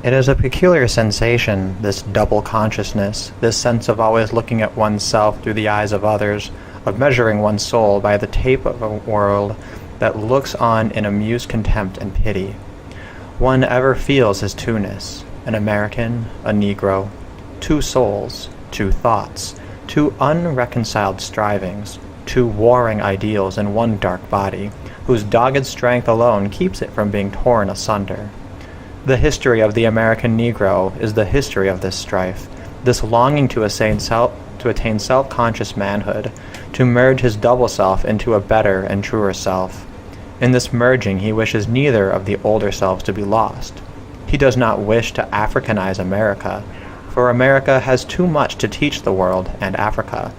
It is a peculiar sensation, this double consciousness, this sense of always looking at oneself through the eyes of others, of measuring one's soul by the tape of a world that looks on in amused contempt and pity. One ever feels his two-ness, an American, a Negro, two souls, two thoughts, two unreconciled strivings, two warring ideals in one dark body, whose dogged strength alone keeps it from being torn asunder. The history of the American Negro is the history of this strife, this longing to attain self-conscious manhood, to merge his double self into a better and truer self. In this merging, he wishes neither of the older selves to be lost. He does not wish to Africanize America, for America has too much to teach the world and Africa.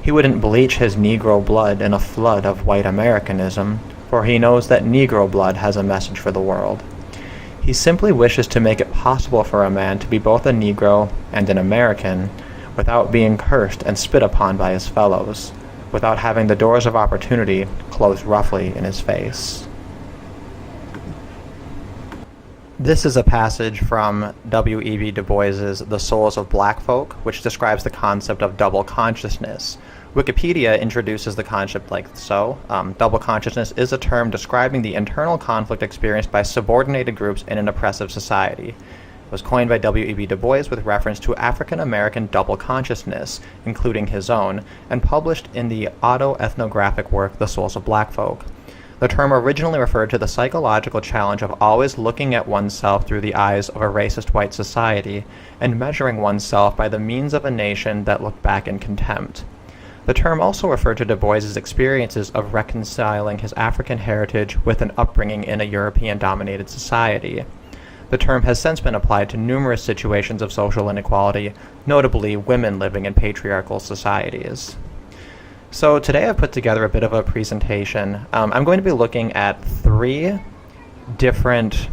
He wouldn't bleach his Negro blood in a flood of white Americanism, for he knows that Negro blood has a message for the world. He simply wishes to make it possible for a man to be both a Negro and an American without being cursed and spit upon by his fellows, without having the doors of opportunity closed roughly in his face. This is a passage from W.E.B. Dubois's The Souls of Black Folk, which describes the concept of double consciousness. Wikipedia introduces the concept like so. Double consciousness is a term describing the internal conflict experienced by subordinated groups in an oppressive society. It was coined by W.E.B. Du Bois with reference to African American double consciousness, including his own, and published in the autoethnographic work The Souls of Black Folk. The term originally referred to the psychological challenge of always looking at oneself through the eyes of a racist white society and measuring oneself by the means of a nation that looked back in contempt. The term also referred to Du Bois's experiences of reconciling his African heritage with an upbringing in a European-dominated society. The term has since been applied to numerous situations of social inequality, notably women living in patriarchal societies. So today I've put together a bit of a presentation. I'm going to be looking at 3 different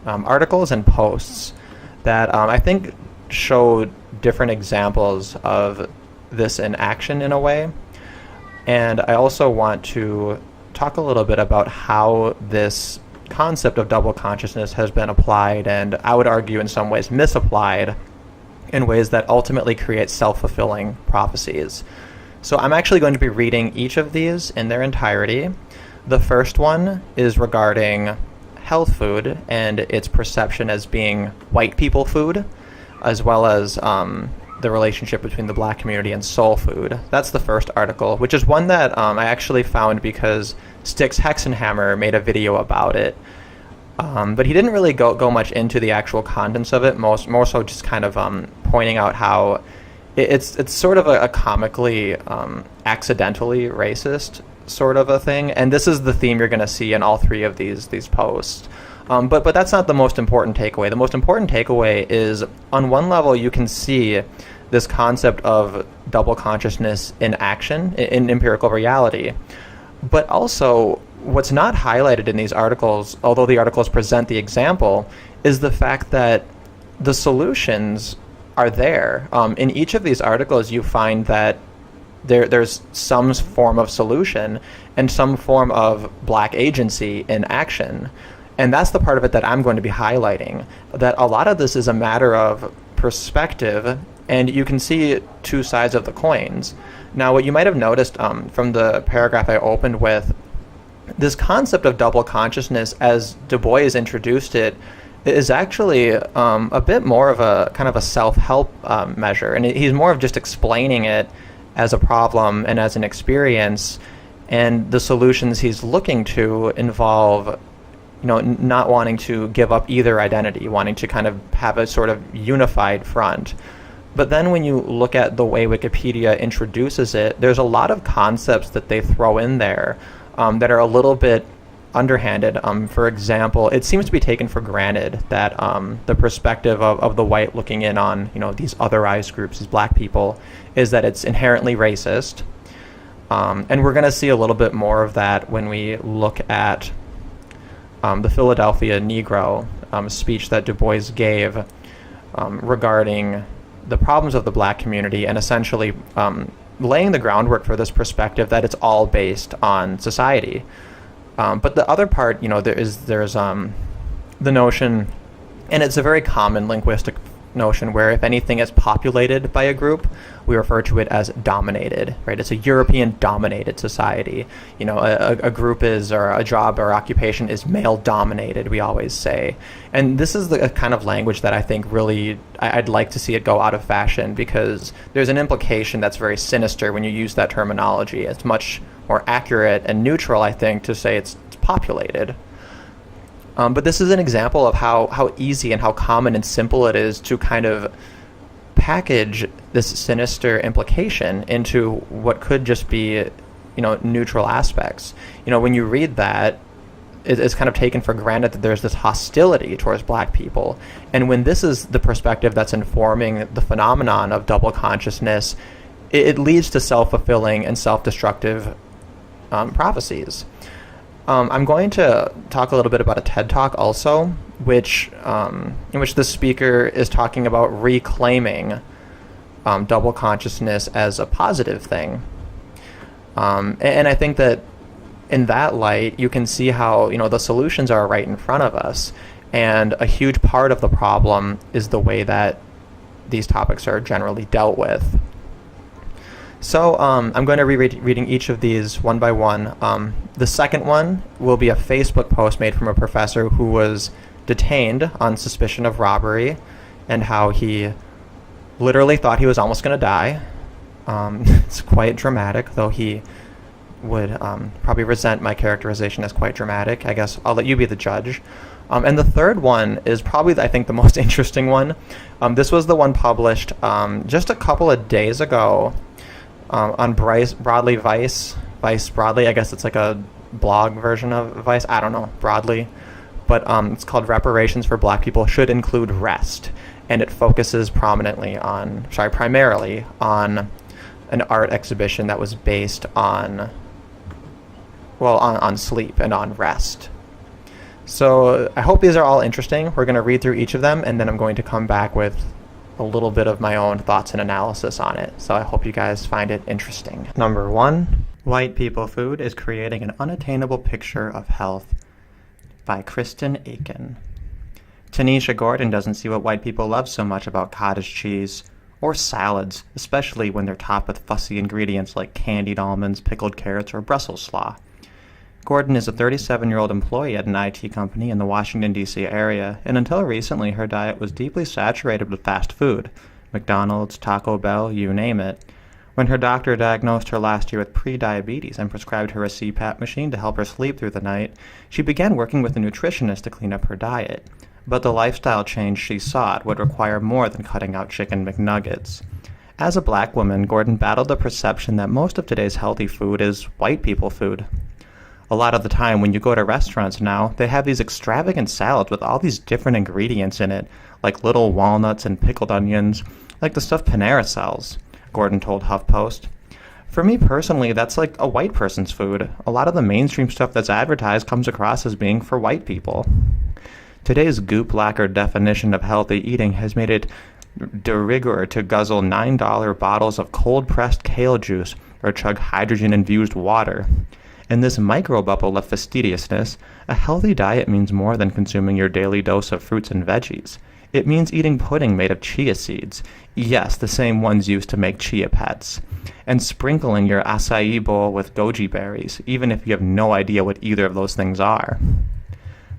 articles and posts that I think show different examples of this in action in a way. And I also want to talk a little bit about how this concept of double consciousness has been applied, and I would argue in some ways misapplied, in ways that ultimately create self-fulfilling prophecies. So I'm actually going to be reading each of these in their entirety. The first one is regarding health food and its perception as being white people food, as well as the relationship between the black community and soul food. That's the first article, which is one that I actually found because Styx Hexenhammer made a video about it. But he didn't really go much into the actual contents of it, more so just kind of pointing out how it's sort of a comically, accidentally racist sort of a thing. And this is the theme you're going to see in all 3 of these posts. But that's not the most important takeaway. The most important takeaway is, on one level, you can see this concept of double consciousness in action, in empirical reality. But also, what's not highlighted in these articles, although the articles present the example, is the fact that the solutions are there. In each of these articles, you find that there's some form of solution and some form of black agency in action. And that's the part of it that I'm going to be highlighting, that a lot of this is a matter of perspective, and you can see 2 sides of the coins. Now, what you might have noticed from the paragraph I opened with, this concept of double consciousness, as Du Bois introduced it, is actually a bit more of a kind of a self-help measure. And he's more of just explaining it as a problem and as an experience, and the solutions he's looking to involve not wanting to give up either identity, wanting to kind of have a sort of unified front. But then when you look at the way Wikipedia introduces it, there's a lot of concepts that they throw in there that are a little bit underhanded. For example, it seems to be taken for granted that the perspective of the white looking in on these otherized groups, these black people, is that it's inherently racist. And we're going to see a little bit more of that when we look at the Philadelphia Negro speech that Du Bois gave regarding the problems of the black community, and essentially laying the groundwork for this perspective that it's all based on society. But the other part, there's the notion And it's a very common linguistic notion where if anything is populated by a group, we refer to it as dominated, right? It's a European dominated society. You know, a group is, or a job or occupation is male dominated, we always say. And this is the kind of language that I think really, I'd like to see it go out of fashion, because there's an implication that's very sinister when you use that terminology. It's much more accurate and neutral, I think, to say it's populated. But this is an example of how easy and how common and simple it is to kind of package this sinister implication into what could just be, you know, neutral aspects. You know, when you read that, it's kind of taken for granted that there's this hostility towards black people. And when this is the perspective that's informing the phenomenon of double consciousness, it leads to self-fulfilling and self-destructive prophecies. I'm going to talk a little bit about a TED Talk also, in which the speaker is talking about reclaiming double consciousness as a positive thing. And I think that in that light, you can see how, you know, the solutions are right in front of us. And a huge part of the problem is the way that these topics are generally dealt with. So I'm going to be reading each of these one by one. The second one will be a Facebook post made from a professor who was detained on suspicion of robbery, and how he literally thought he was almost going to die. It's quite dramatic, though he would probably resent my characterization as quite dramatic. I guess I'll let you be the judge. And the third one is probably, I think, the most interesting one. This was the one published just a couple of days ago. On Vice Broadly, I guess it's like a blog version of Vice, I don't know, Broadly, but it's called Reparations for Black People Should Include Rest, and it focuses primarily on an art exhibition that was based on sleep and on rest. So I hope these are all interesting. We're going to read through each of them, and then I'm going to come back with a little bit of my own thoughts and analysis on it. So I hope you guys find it interesting. Number 1, White People Food is Creating an Unattainable Picture of Health by Kristen Aiken. Tanisha Gordon doesn't see what white people love so much about cottage cheese or salads, especially when they're topped with fussy ingredients like candied almonds, pickled carrots, or Brussels slaw. Gordon is a 37-year-old employee at an IT company in the Washington, D.C. area, and until recently her diet was deeply saturated with fast food. McDonald's, Taco Bell, you name it. When her doctor diagnosed her last year with pre-diabetes and prescribed her a CPAP machine to help her sleep through the night, she began working with a nutritionist to clean up her diet. But the lifestyle change she sought would require more than cutting out chicken McNuggets. As a black woman, Gordon battled the perception that most of today's healthy food is white people food. A lot of the time when you go to restaurants now, they have these extravagant salads with all these different ingredients in it, like little walnuts and pickled onions, like the stuff Panera sells, Gordon told HuffPost. For me personally, that's like a white person's food. A lot of the mainstream stuff that's advertised comes across as being for white people. Today's goop lacquer definition of healthy eating has made it de rigueur to guzzle $9 bottles of cold-pressed kale juice or chug hydrogen-infused water. In this micro-bubble of fastidiousness, a healthy diet means more than consuming your daily dose of fruits and veggies. It means eating pudding made of chia seeds, yes, the same ones used to make chia pets, and sprinkling your acai bowl with goji berries, even if you have no idea what either of those things are.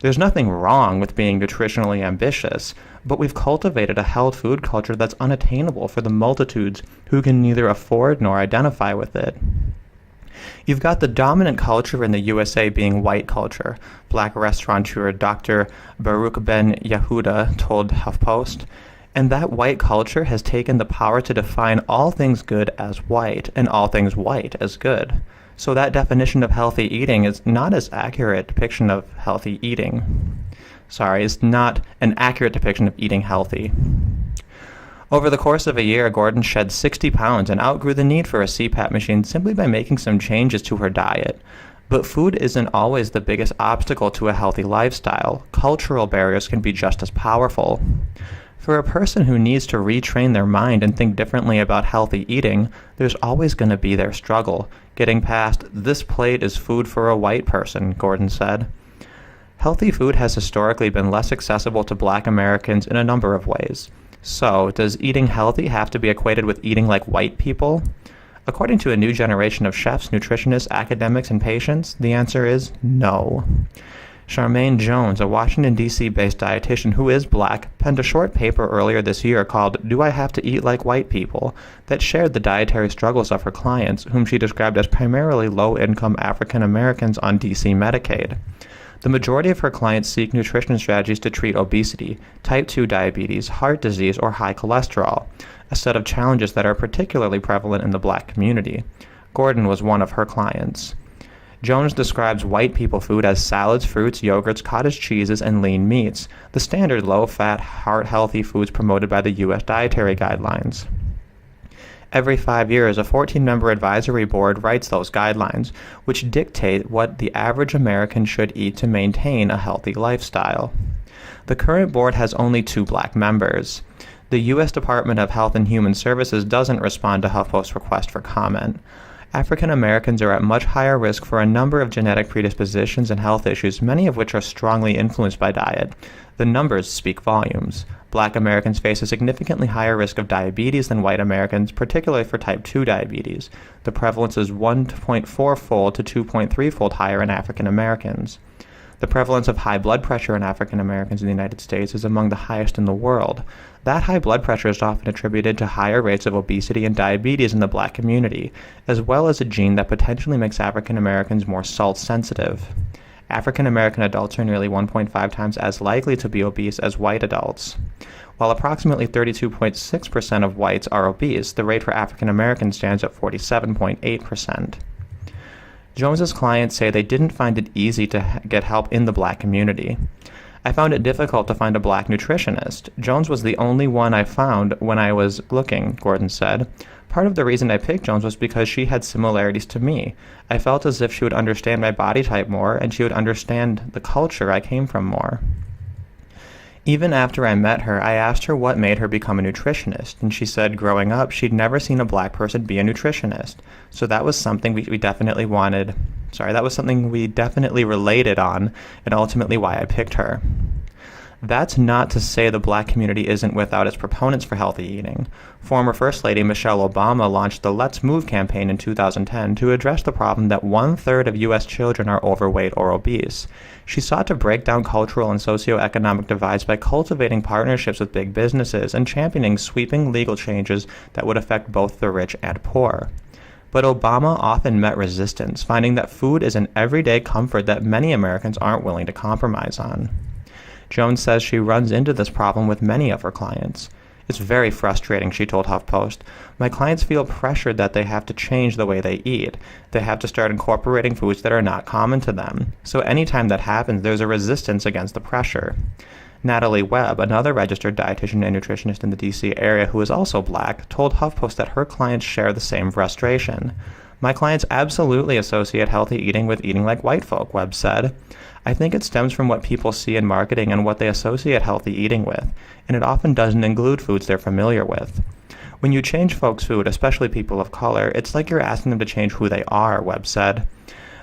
There's nothing wrong with being nutritionally ambitious, but we've cultivated a health food culture that's unattainable for the multitudes who can neither afford nor identify with it. You've got the dominant culture in the USA being white culture, black restaurateur Dr. Baruch Ben Yehuda told HuffPost, and that white culture has taken the power to define all things good as white and all things white as good. So that definition of healthy eating is not as accurate depiction of healthy eating. It's not an accurate depiction of eating healthy. Over the course of a year, Gordon shed 60 pounds and outgrew the need for a CPAP machine simply by making some changes to her diet. But food isn't always the biggest obstacle to a healthy lifestyle. Cultural barriers can be just as powerful. For a person who needs to retrain their mind and think differently about healthy eating, there's always going to be their struggle, getting past, "this plate is food for a white person," Gordon said. Healthy food has historically been less accessible to Black Americans in a number of ways. So, does eating healthy have to be equated with eating like white people? According to a new generation of chefs, nutritionists, academics, and patients, the answer is no. Charmaine Jones, a Washington, D.C.-based dietitian who is Black, penned a short paper earlier this year called Do I Have to Eat Like White People? That shared the dietary struggles of her clients, whom she described as primarily low-income African Americans on D.C. Medicaid. The majority of her clients seek nutrition strategies to treat obesity, type 2 diabetes, heart disease, or high cholesterol, a set of challenges that are particularly prevalent in the Black community. Gordon was one of her clients. Jones describes white people food as salads, fruits, yogurts, cottage cheeses, and lean meats, the standard low-fat, heart-healthy foods promoted by the U.S. dietary guidelines. Every 5 years, a 14-member advisory board writes those guidelines, which dictate what the average American should eat to maintain a healthy lifestyle. The current board has only 2 Black members. The U.S. Department of Health and Human Services doesn't respond to HuffPost's request for comment. African Americans are at much higher risk for a number of genetic predispositions and health issues, many of which are strongly influenced by diet. The numbers speak volumes. Black Americans face a significantly higher risk of diabetes than white Americans, particularly for type 2 diabetes. The prevalence is 1.4-fold to 2.3-fold higher in African Americans. The prevalence of high blood pressure in African Americans in the United States is among the highest in the world. That high blood pressure is often attributed to higher rates of obesity and diabetes in the Black community, as well as a gene that potentially makes African Americans more salt sensitive. African American adults are nearly 1.5 times as likely to be obese as white adults. While approximately 32.6% of whites are obese, the rate for African Americans stands at 47.8%. Jones's clients say they didn't find it easy to get help in the Black community. I found it difficult to find a Black nutritionist. Jones was the only one I found when I was looking, Gordon said. Part of the reason I picked Jones was because she had similarities to me. I felt as if she would understand my body type more, and she would understand the culture I came from more. Even after I met her, I asked her what made her become a nutritionist, and she said growing up, she'd never seen a Black person be a nutritionist. So that was something we definitely related on, and ultimately why I picked her. That's not to say the Black community isn't without its proponents for healthy eating. Former First Lady Michelle Obama launched the Let's Move campaign in 2010 to address the problem that 1/3 of U.S. children are overweight or obese. She sought to break down cultural and socioeconomic divides by cultivating partnerships with big businesses and championing sweeping legal changes that would affect both the rich and poor. But Obama often met resistance, finding that food is an everyday comfort that many Americans aren't willing to compromise on. Jones says she runs into this problem with many of her clients. It's very frustrating, she told HuffPost. My clients feel pressured that they have to change the way they eat. They have to start incorporating foods that are not common to them. So anytime that happens, there's a resistance against the pressure. Natalie Webb, another registered dietitian and nutritionist in the D.C. area who is also Black, told HuffPost that her clients share the same frustration. My clients absolutely associate healthy eating with eating like white folk, Webb said. I think it stems from what people see in marketing and what they associate healthy eating with, and it often doesn't include foods they're familiar with. When you change folks' food, especially people of color, it's like you're asking them to change who they are, Webb said.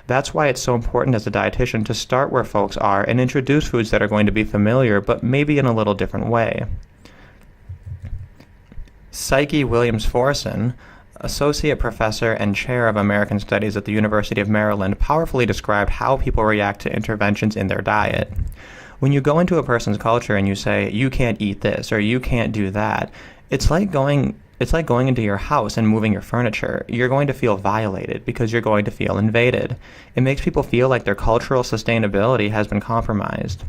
That's why it's so important as a dietitian to start where folks are and introduce foods that are going to be familiar, but maybe in a little different way. Psyche Williams-Forson, Associate Professor and Chair of American Studies at the University of Maryland, powerfully described how people react to interventions in their diet. When you go into a person's culture and you say, you can't eat this or you can't do that, it's like going into your house and moving your furniture. You're going to feel violated because you're going to feel invaded. It makes people feel like their cultural sustainability has been compromised.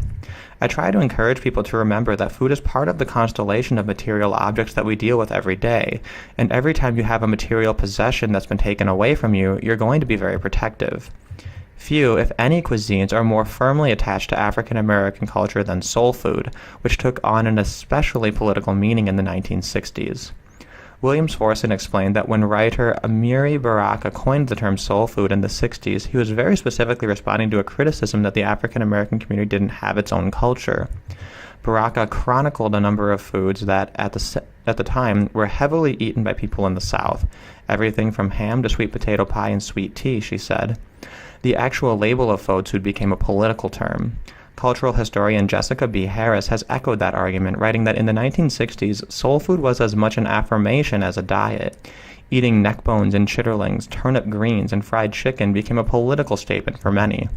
I try to encourage people to remember that food is part of the constellation of material objects that we deal with every day, and every time you have a material possession that's been taken away from you, you're going to be very protective. Few, if any, cuisines are more firmly attached to African American culture than soul food, which took on an especially political meaning in the 1960s. Williams-Forson explained that when writer Amiri Baraka coined the term soul food in the 60s, he was very specifically responding to a criticism that the African American community didn't have its own culture. Baraka chronicled a number of foods that, at the time, were heavily eaten by people in the South. Everything from ham to sweet potato pie and sweet tea, she said. The actual label of food became a political term. Cultural historian Jessica B. Harris has echoed that argument, writing that in the 1960s, soul food was as much an affirmation as a diet. Eating neck bones and chitterlings, turnip greens, and fried chicken became a political statement for many.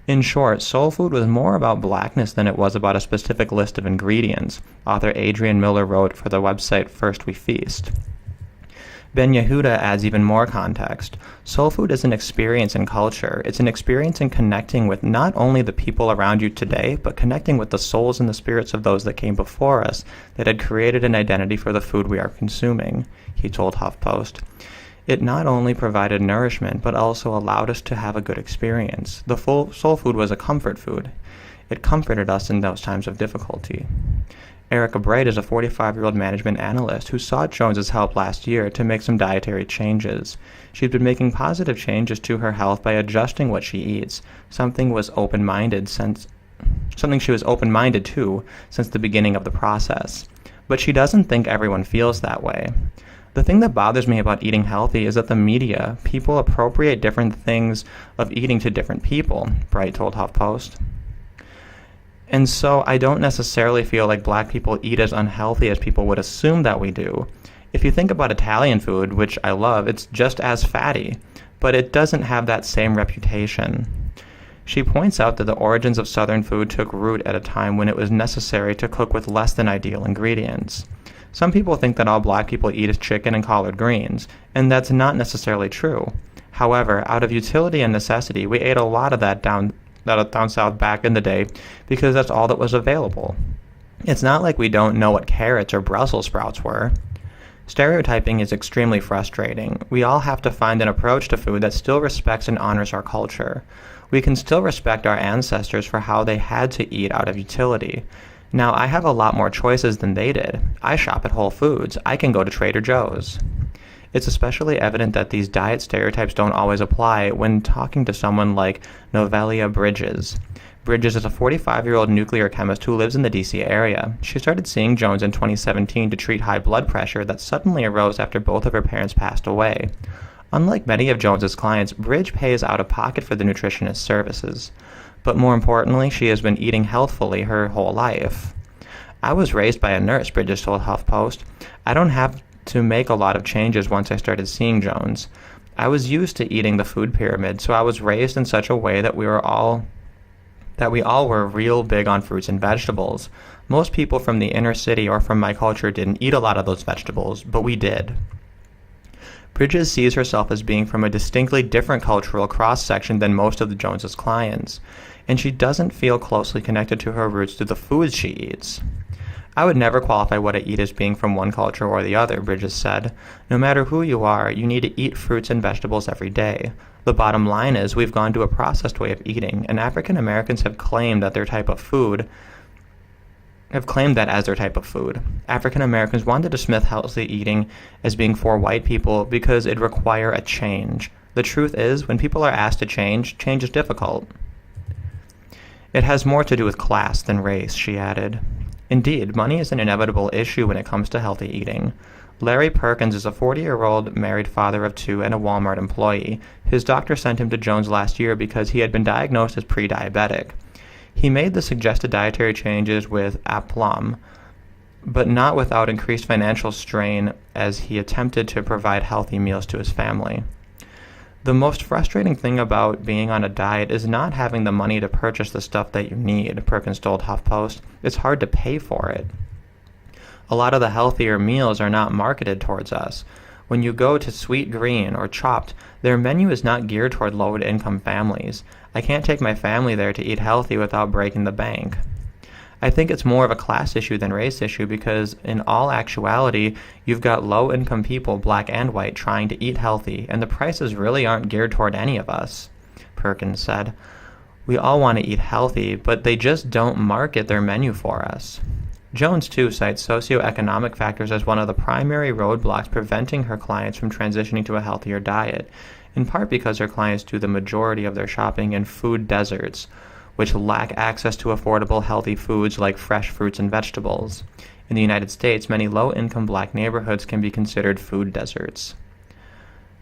In short, soul food was more about blackness than it was about a specific list of ingredients, author Adrian Miller wrote for the website First We Feast. Ben Yehuda adds even more context. Soul food is an experience in culture. It's an experience in connecting with not only the people around you today, but connecting with the souls and the spirits of those that came before us that had created an identity for the food we are consuming, he told HuffPost. It not only provided nourishment, but also allowed us to have a good experience. The soul food was a comfort food. It comforted us in those times of difficulty. Erica Bright is a 45-year-old management analyst who sought Jones's help last year to make some dietary changes. She's been making positive changes to her health by adjusting what she eats, something she was open-minded to since the beginning of the process. But she doesn't think everyone feels that way. The thing that bothers me about eating healthy is that the media, people appropriate different things of eating to different people, Bright told HuffPost. And so I don't necessarily feel like black people eat as unhealthy as people would assume that we do. If you think about Italian food, which I love, it's just as fatty, but it doesn't have that same reputation. She points out that the origins of Southern food took root at a time when it was necessary to cook with less than ideal ingredients. Some people think that all black people eat is chicken and collard greens, and that's not necessarily true. However, out of utility and necessity, we ate a lot of that down south back in the day because that's all that was available. It's not like we don't know what carrots or Brussels sprouts were. Stereotyping is extremely frustrating. We all have to find an approach to food that still respects and honors our culture. We can still respect our ancestors for how they had to eat out of utility. Now, I have a lot more choices than they did. I shop at Whole Foods. I can go to Trader Joe's. It's especially evident that these diet stereotypes don't always apply when talking to someone like Novelia Bridges. Bridges is a 45-year-old nuclear chemist who lives in the D.C. area. She started seeing Jones in 2017 to treat high blood pressure that suddenly arose after both of her parents passed away. Unlike many of Jones's clients, Bridge pays out of pocket for the nutritionist's services. But more importantly, she has been eating healthfully her whole life. I was raised by a nurse, Bridges told HuffPost. I don't have to make a lot of changes once I started seeing Jones. I was used to eating the food pyramid, so I was raised in such a way that we all were real big on fruits and vegetables. Most people from the inner city or from my culture didn't eat a lot of those vegetables, but we did. Bridges sees herself as being from a distinctly different cultural cross-section than most of the Joneses' clients, and she doesn't feel closely connected to her roots through the foods she eats. I would never qualify what I eat as being from one culture or the other, Bridges said. No matter who you are, you need to eat fruits and vegetables every day. The bottom line is we've gone to a processed way of eating, and African Americans have claimed that as their type of food. African Americans wanted to dismiss healthy eating as being for white people because it'd require a change. The truth is, when people are asked to change, change is difficult. It has more to do with class than race, she added. Indeed, money is an inevitable issue when it comes to healthy eating. Larry Perkins is a 40-year-old married father of two and a Walmart employee. His doctor sent him to Jones last year because he had been diagnosed as pre-diabetic. He made the suggested dietary changes with aplomb, but not without increased financial strain as he attempted to provide healthy meals to his family. The most frustrating thing about being on a diet is not having the money to purchase the stuff that you need, Perkins told HuffPost. It's hard to pay for it. A lot of the healthier meals are not marketed towards us. When you go to Sweet Green or Chopped, their menu is not geared toward low-income families. I can't take my family there to eat healthy without breaking the bank. I think it's more of a class issue than race issue because in all actuality, you've got low-income people, black and white, trying to eat healthy, and the prices really aren't geared toward any of us, Perkins said. We all want to eat healthy, but they just don't market their menu for us. Jones, too, cites socioeconomic factors as one of the primary roadblocks preventing her clients from transitioning to a healthier diet, in part because her clients do the majority of their shopping in food deserts, which lack access to affordable, healthy foods like fresh fruits and vegetables. In the United States, many low-income black neighborhoods can be considered food deserts.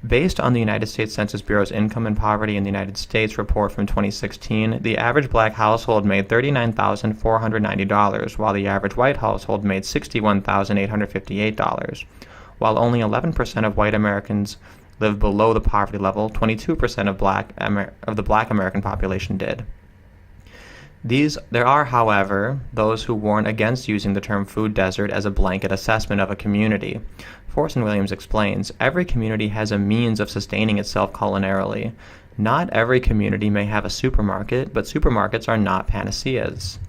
Based on the United States Census Bureau's Income and Poverty in the United States report from 2016, the average black household made $39,490, while the average white household made $61,858. While only 11% of white Americans live below the poverty level, 22% of the black American population did. There are, however, those who warn against using the term food desert as a blanket assessment of a community. Forson Williams explains, every community has a means of sustaining itself culinarily. Not every community may have a supermarket, but supermarkets are not panaceas.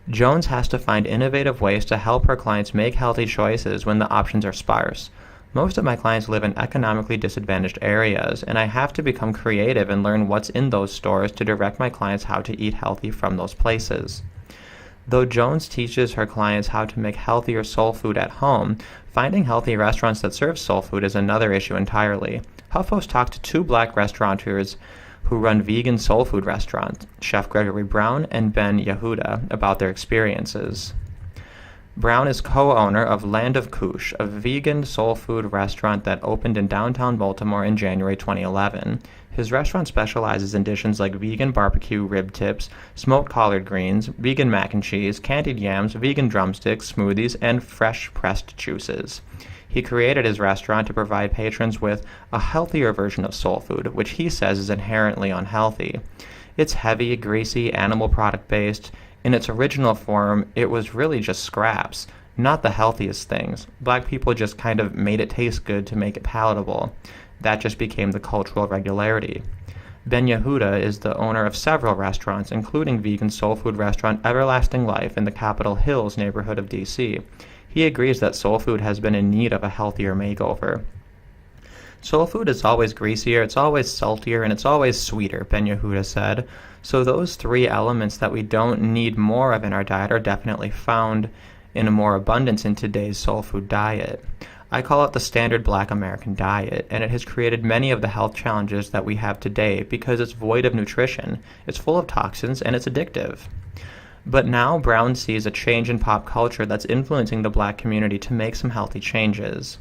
Jones has to find innovative ways to help her clients make healthy choices when the options are sparse. Most of my clients live in economically disadvantaged areas, and I have to become creative and learn what's in those stores to direct my clients how to eat healthy from those places. Though Jones teaches her clients how to make healthier soul food at home, finding healthy restaurants that serve soul food is another issue entirely. HuffPost talked to two black restaurateurs who run vegan soul food restaurants, Chef Gregory Brown and Ben Yehuda, about their experiences. Brown is co-owner of Land of Koosh, a vegan soul food restaurant that opened in downtown Baltimore in January 2011. His restaurant specializes in dishes like vegan barbecue rib tips, smoked collard greens, vegan mac and cheese, candied yams, vegan drumsticks, smoothies, and fresh pressed juices. He created his restaurant to provide patrons with a healthier version of soul food, which he says is inherently unhealthy. It's heavy, greasy, animal product based. In its original form, it was really just scraps, not the healthiest things. Black people just kind of made it taste good to make it palatable. That just became the cultural regularity. Ben Yehuda is the owner of several restaurants, including vegan soul food restaurant Everlasting Life in the Capitol Hills neighborhood of D.C. He agrees that soul food has been in need of a healthier makeover. Soul food is always greasier, it's always saltier, and it's always sweeter, Ben Yehuda said. So those three elements that we don't need more of in our diet are definitely found in a more abundance in today's soul food diet. I call it the standard black American diet, and it has created many of the health challenges that we have today because it's void of nutrition, it's full of toxins, and it's addictive. But now Brown sees a change in pop culture that's influencing the black community to make some healthy changes.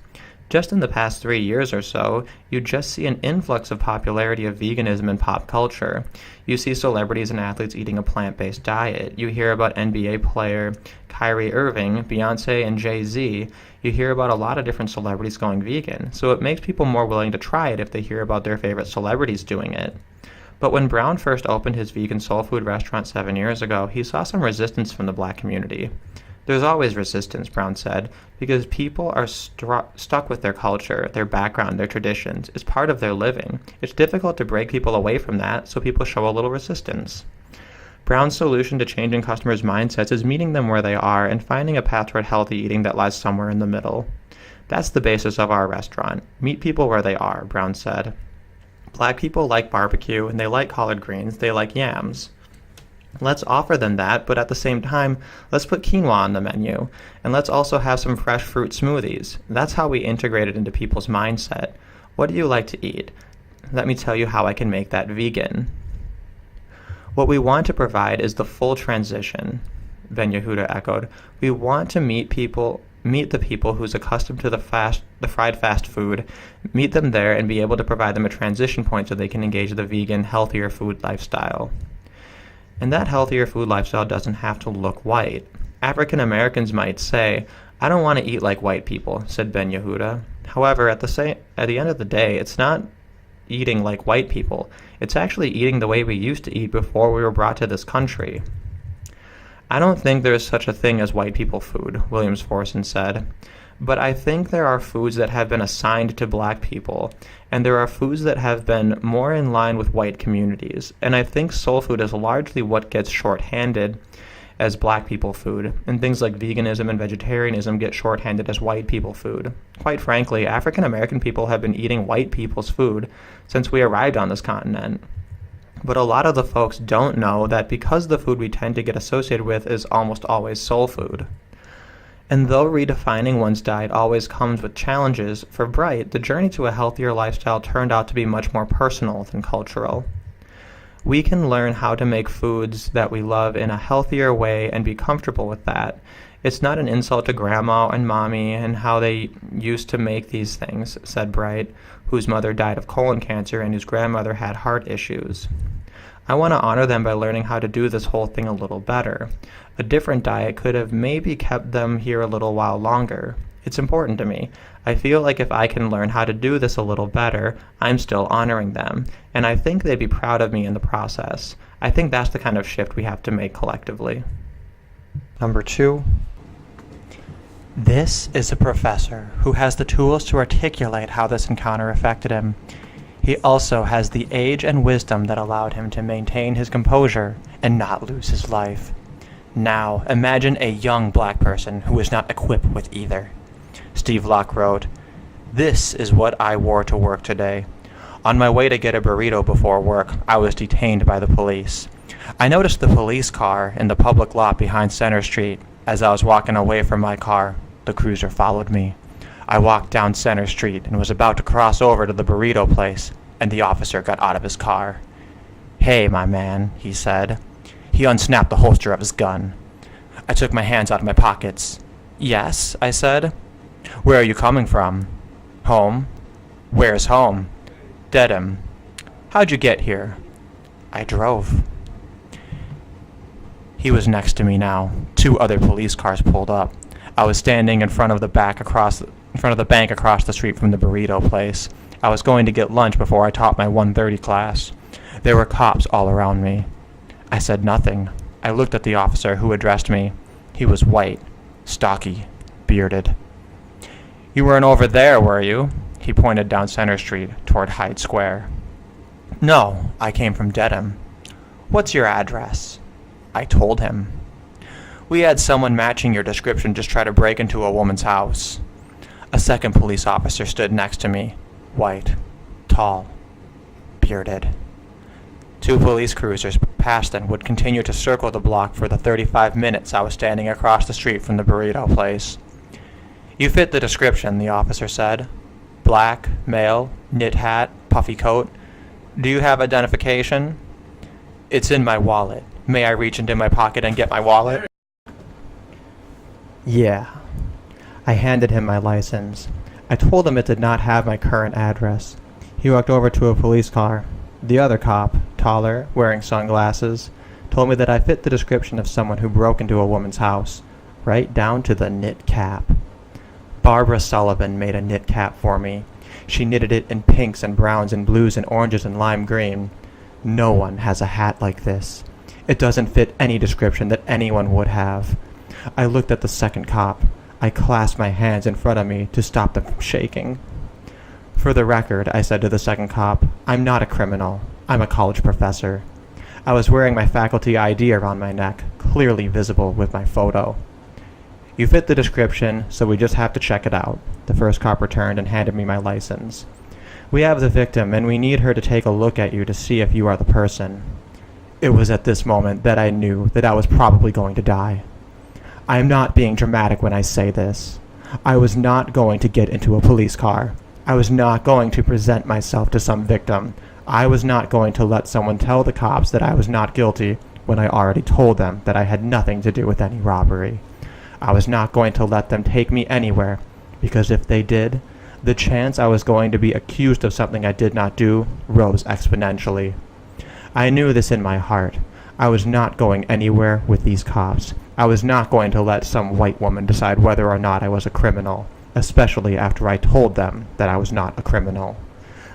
Just in the past 3 years or so, you just see an influx of popularity of veganism in pop culture. You see celebrities and athletes eating a plant-based diet. You hear about NBA player Kyrie Irving, Beyonce, and Jay-Z. You hear about a lot of different celebrities going vegan, so it makes people more willing to try it if they hear about their favorite celebrities doing it. But when Brown first opened his vegan soul food restaurant 7 years ago, he saw some resistance from the black community. There's always resistance, Brown said, because people are stuck with their culture, their background, their traditions. It's part of their living. It's difficult to break people away from that, so people show a little resistance. Brown's solution to changing customers' mindsets is meeting them where they are and finding a path toward healthy eating that lies somewhere in the middle. That's the basis of our restaurant. Meet people where they are, Brown said. Black people like barbecue, and they like collard greens, they like yams. Let's offer them that, but at the same time, let's put quinoa on the menu. And let's also have some fresh fruit smoothies. That's how we integrate it into people's mindset. What do you like to eat? Let me tell you how I can make that vegan. What we want to provide is the full transition, Ben Yehuda echoed. We want to meet the people who's accustomed to the fried fast food, meet them there and be able to provide them a transition point so they can engage the vegan, healthier food lifestyle. And that healthier food lifestyle doesn't have to look white. African Americans might say, I don't want to eat like white people, said Ben Yehuda. However, at the end of the day, it's not eating like white people. It's actually eating the way we used to eat before we were brought to this country. I don't think there is such a thing as white people food, Williams Forson said. But I think there are foods that have been assigned to black people, and there are foods that have been more in line with white communities. And I think soul food is largely what gets shorthanded as black people food, and things like veganism and vegetarianism get shorthanded as white people food. Quite frankly, African American people have been eating white people's food since we arrived on this continent. But a lot of the folks don't know that because the food we tend to get associated with is almost always soul food. And though redefining one's diet always comes with challenges, for Bright, the journey to a healthier lifestyle turned out to be much more personal than cultural. We can learn how to make foods that we love in a healthier way and be comfortable with that. It's not an insult to Grandma and Mommy and how they used to make these things, said Bright, whose mother died of colon cancer and whose grandmother had heart issues. I want to honor them by learning how to do this whole thing a little better. A different diet could have maybe kept them here a little while longer. It's important to me. I feel like if I can learn how to do this a little better, I'm still honoring them, and I think they'd be proud of me in the process. I think that's the kind of shift we have to make collectively. Number 2. This is a professor who has the tools to articulate how this encounter affected him. He also has the age and wisdom that allowed him to maintain his composure and not lose his life. Now, imagine a young black person who is not equipped with either. Steve Locke wrote, "This is what I wore to work today. On my way to get a burrito before work, I was detained by the police. I noticed the police car in the public lot behind Center Street. As I was walking away from my car, the cruiser followed me. I walked down Center Street and was about to cross over to the burrito place, and the officer got out of his car. 'Hey, my man,' he said. He unsnapped the holster of his gun. I took my hands out of my pockets. 'Yes,' I said. 'Where are you coming from?' 'Home.' 'Where's home?' 'Dedham.' 'How'd you get here?' 'I drove.' He was next to me now. 2 other police cars pulled up. I was standing in front of the bank across the street from the burrito place. I was going to get lunch before I taught my 1:30 class. There were cops all around me. I said nothing. I looked at the officer who addressed me. He was white, stocky, bearded. 'You weren't over there, were you?' He pointed down Center Street toward Hyde Square. 'No, I came from Dedham.' 'What's your address?' I told him. 'We had someone matching your description just try to break into a woman's house.' A second police officer stood next to me, white, tall, bearded. 2 police cruisers passed and would continue to circle the block for the 35 minutes I was standing across the street from the burrito place. 'You fit the description,' the officer said. 'Black, male, knit hat, puffy coat. Do you have identification?' 'It's in my wallet. May I reach into my pocket and get my wallet?' Yeah. I handed him my license. I told him it did not have my current address. He walked over to a police car. The other cop, taller, wearing sunglasses, told me that I fit the description of someone who broke into a woman's house, right down to the knit cap. Barbara Sullivan made a knit cap for me. She knitted it in pinks and browns and blues and oranges and lime green. No one has a hat like this. It doesn't fit any description that anyone would have. I looked at the second cop. I clasped my hands in front of me to stop them from shaking. 'For the record,' I said to the second cop, 'I'm not a criminal. I'm a college professor.' I was wearing my faculty ID around my neck, clearly visible with my photo. 'You fit the description, so we just have to check it out.' The first cop returned and handed me my license. 'We have the victim, and we need her to take a look at you to see if you are the person.' It was at this moment that I knew that I was probably going to die. I am not being dramatic when I say this. I was not going to get into a police car. I was not going to present myself to some victim. I was not going to let someone tell the cops that I was not guilty when I already told them that I had nothing to do with any robbery. I was not going to let them take me anywhere, because if they did, the chance I was going to be accused of something I did not do rose exponentially. I knew this in my heart. I was not going anywhere with these cops. I was not going to let some white woman decide whether or not I was a criminal, especially after I told them that I was not a criminal.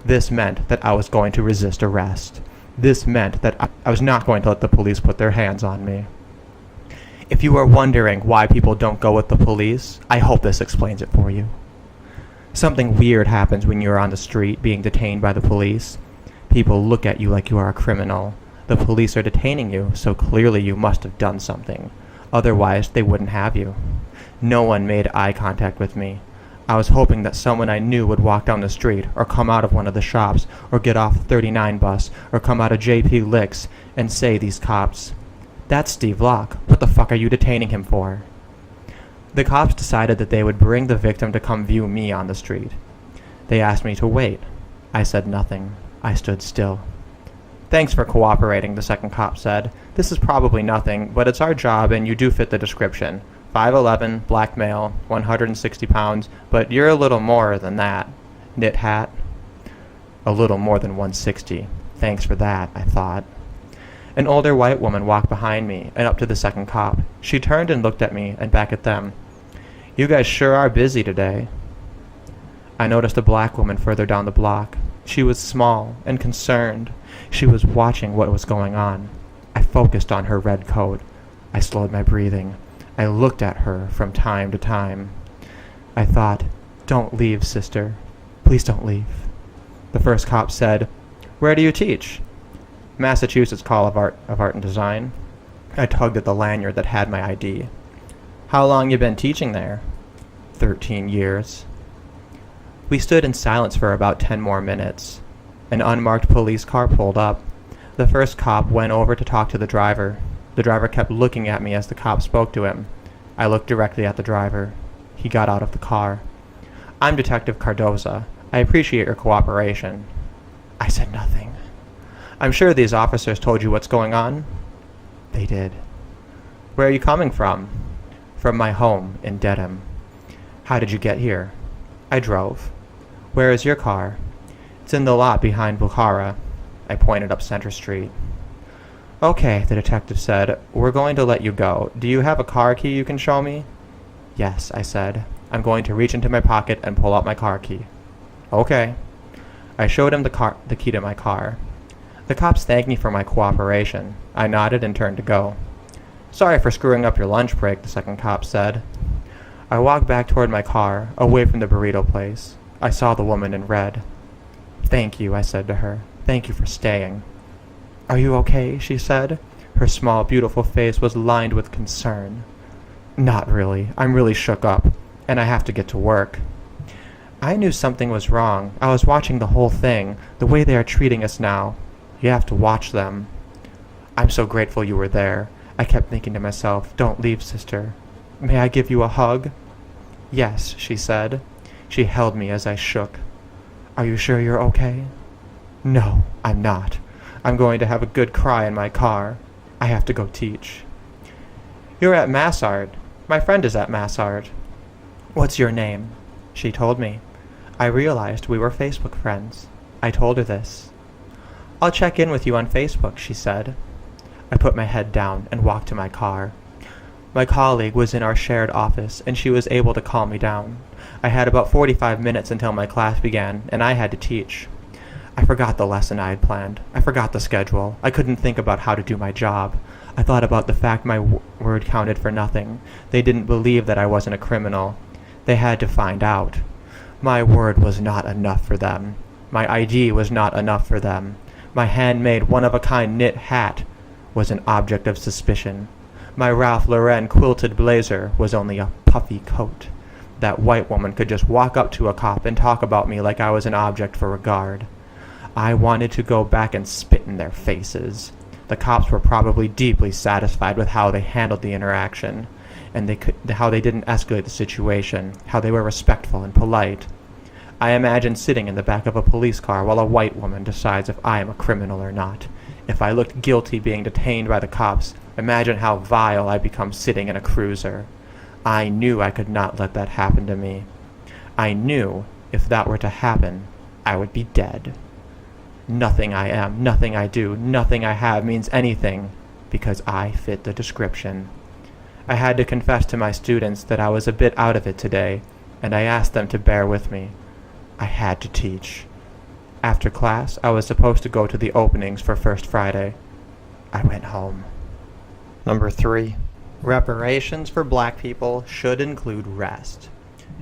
This meant that I was going to resist arrest. This meant that I was not going to let the police put their hands on me. If you are wondering why people don't go with the police, I hope this explains it for you. Something weird happens when you are on the street being detained by the police. People look at you like you are a criminal. The police are detaining you, so clearly you must have done something. Otherwise, they wouldn't have you. No one made eye contact with me. I was hoping that someone I knew would walk down the street, or come out of one of the shops, or get off the 39 bus, or come out of JP Licks, and say these cops, "That's Steve Locke. What the fuck are you detaining him for?" The cops decided that they would bring the victim to come view me on the street. They asked me to wait. I said nothing. I stood still. "Thanks for cooperating," the second cop said. "This is probably nothing, but it's our job and you do fit the description. 5'11", black male, 160 pounds, but you're a little more than that. Knit hat." A little more than 160. Thanks for that, I thought. An older white woman walked behind me and up to the second cop. She turned and looked at me and back at them. "You guys sure are busy today." I noticed a black woman further down the block. She was small and concerned. She was watching what was going on. I focused on her red coat. I slowed my breathing. I looked at her from time to time. I thought, "Don't leave, sister. Please don't leave." The first cop said, "Where do you teach?" "Massachusetts College of Art and Design." I tugged at the lanyard that had my ID. "How long you been teaching there?" 13 years. We stood in silence for about 10 more minutes. An unmarked police car pulled up. The first cop went over to talk to the driver. The driver kept looking at me as the cop spoke to him. I looked directly at the driver. He got out of the car. "I'm Detective Cardoza. I appreciate your cooperation." I said nothing. "I'm sure these officers told you what's going on?" They did. "Where are you coming from?" "From my home in Dedham." "How did you get here?" "I drove." "Where is your car?" "It's in the lot behind Bukhara." I pointed up Center Street. "Okay," the detective said. "We're going to let you go. Do you have a car key you can show me?" "Yes," I said. "I'm going to reach into my pocket and pull out my car key." "Okay." I showed him the key to my car. The cops thanked me for my cooperation. I nodded and turned to go. "Sorry for screwing up your lunch break," the second cop said. I walked back toward my car, away from the burrito place. I saw the woman in red. "Thank you," I said to her. "Thank you for staying." "Are you okay?" she said. Her small, beautiful face was lined with concern. "Not really. I'm really shook up, and I have to get to work." I knew something was wrong. I was watching the whole thing, the way they are treating us now. You have to watch them. "I'm so grateful you were there." I kept thinking to myself, "Don't leave, sister. May I give you a hug?" "Yes," she said. She held me as I shook. "Are you sure you're okay?" "No, I'm not. I'm going to have a good cry in my car. I have to go teach." "You're at Massard. My friend is at Massard." "What's your name?" She told me. I realized we were Facebook friends. I told her this. "I'll check in with you on Facebook," she said. I put my head down and walked to my car. My colleague was in our shared office, and she was able to calm me down. I had about 45 minutes until my class began, and I had to teach. I forgot the lesson I had planned. I forgot the schedule. I couldn't think about how to do my job. I thought about the fact my word counted for nothing. They didn't believe that I wasn't a criminal. They had to find out. My word was not enough for them. My ID was not enough for them. My handmade, one-of-a-kind knit hat was an object of suspicion. My Ralph Lauren quilted blazer was only a puffy coat. That white woman could just walk up to a cop and talk about me like I was an object for regard. I wanted to go back and spit in their faces. The cops were probably deeply satisfied with how they handled the interaction, and how they didn't escalate the situation, how they were respectful and polite. I imagine sitting in the back of a police car while a white woman decides if I am a criminal or not. If I looked guilty being detained by the cops, imagine how vile I become sitting in a cruiser. I knew I could not let that happen to me. I knew if that were to happen, I would be dead. Nothing I am, nothing I do, nothing I have means anything, because I fit the description. I had to confess to my students that I was a bit out of it today, and I asked them to bear with me. I had to teach. After class, I was supposed to go to the openings for First Friday. I went home. Number 3. Reparations for black people should include rest.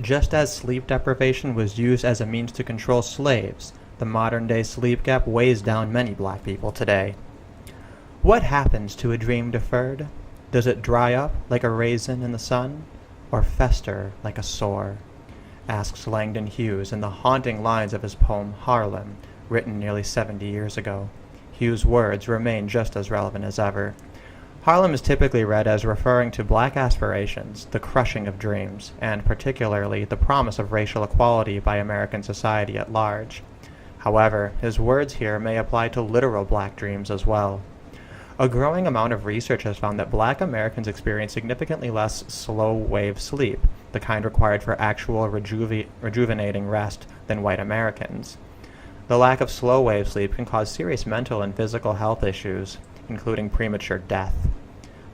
Just as sleep deprivation was used as a means to control slaves, the modern-day sleep gap weighs down many black people today. What happens to a dream deferred? Does it dry up like a raisin in the sun, or fester like a sore? Asks Langdon Hughes in the haunting lines of his poem Harlem, written nearly 70 years ago. Hughes' words remain just as relevant as ever. Harlem is typically read as referring to black aspirations, the crushing of dreams, and particularly the promise of racial equality by American society at large. However, his words here may apply to literal black dreams as well. A growing amount of research has found that black Americans experience significantly less slow-wave sleep, the kind required for actual rejuvenating rest, than white Americans. The lack of slow-wave sleep can cause serious mental and physical health issues, including premature death.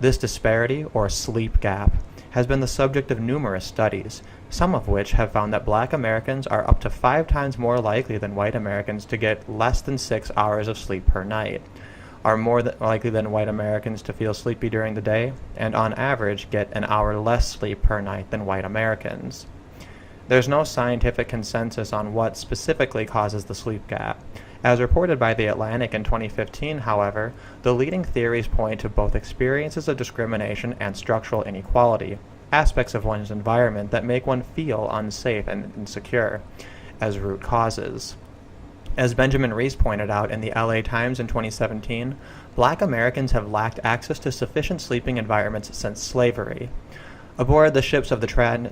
This disparity, or sleep gap, has been the subject of numerous studies, some of which have found that black Americans are up to 5 times more likely than white Americans to get less than 6 hours of sleep per night, are more likely than white Americans to feel sleepy during the day, and on average get an hour less sleep per night than white Americans. There's no scientific consensus on what specifically causes the sleep gap. As reported by The Atlantic in 2015, however, the leading theories point to both experiences of discrimination and structural inequality, aspects of one's environment that make one feel unsafe and insecure, as root causes. As Benjamin Reese pointed out in the LA Times in 2017, black Americans have lacked access to sufficient sleeping environments since slavery. Aboard the ships of the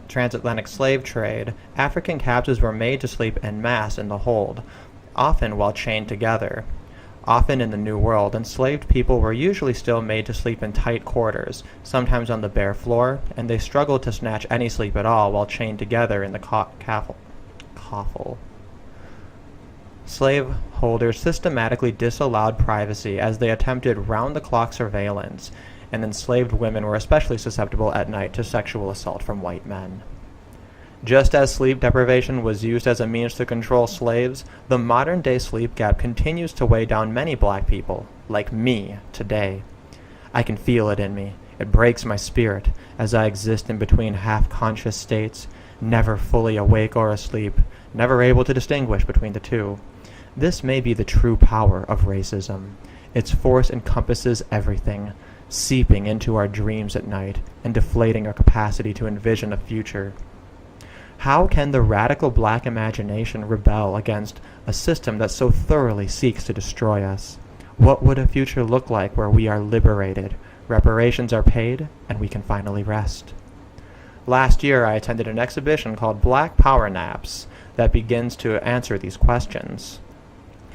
transatlantic slave trade, African captives were made to sleep en masse in the hold, often while chained together. Often in the New World, enslaved people were usually still made to sleep in tight quarters, sometimes on the bare floor, and they struggled to snatch any sleep at all while chained together in the coffle. Slaveholders systematically disallowed privacy as they attempted round-the-clock surveillance, and enslaved women were especially susceptible at night to sexual assault from white men. Just as sleep deprivation was used as a means to control slaves, the modern-day sleep gap continues to weigh down many black people, like me, today. I can feel it in me. It breaks my spirit as I exist in between half-conscious states, never fully awake or asleep, never able to distinguish between the two. This may be the true power of racism. Its force encompasses everything, seeping into our dreams at night and deflating our capacity to envision a future. How can the radical black imagination rebel against a system that so thoroughly seeks to destroy us? What would a future look like where we are liberated, reparations are paid, and we can finally rest? Last year, I attended an exhibition called Black Power Naps that begins to answer these questions.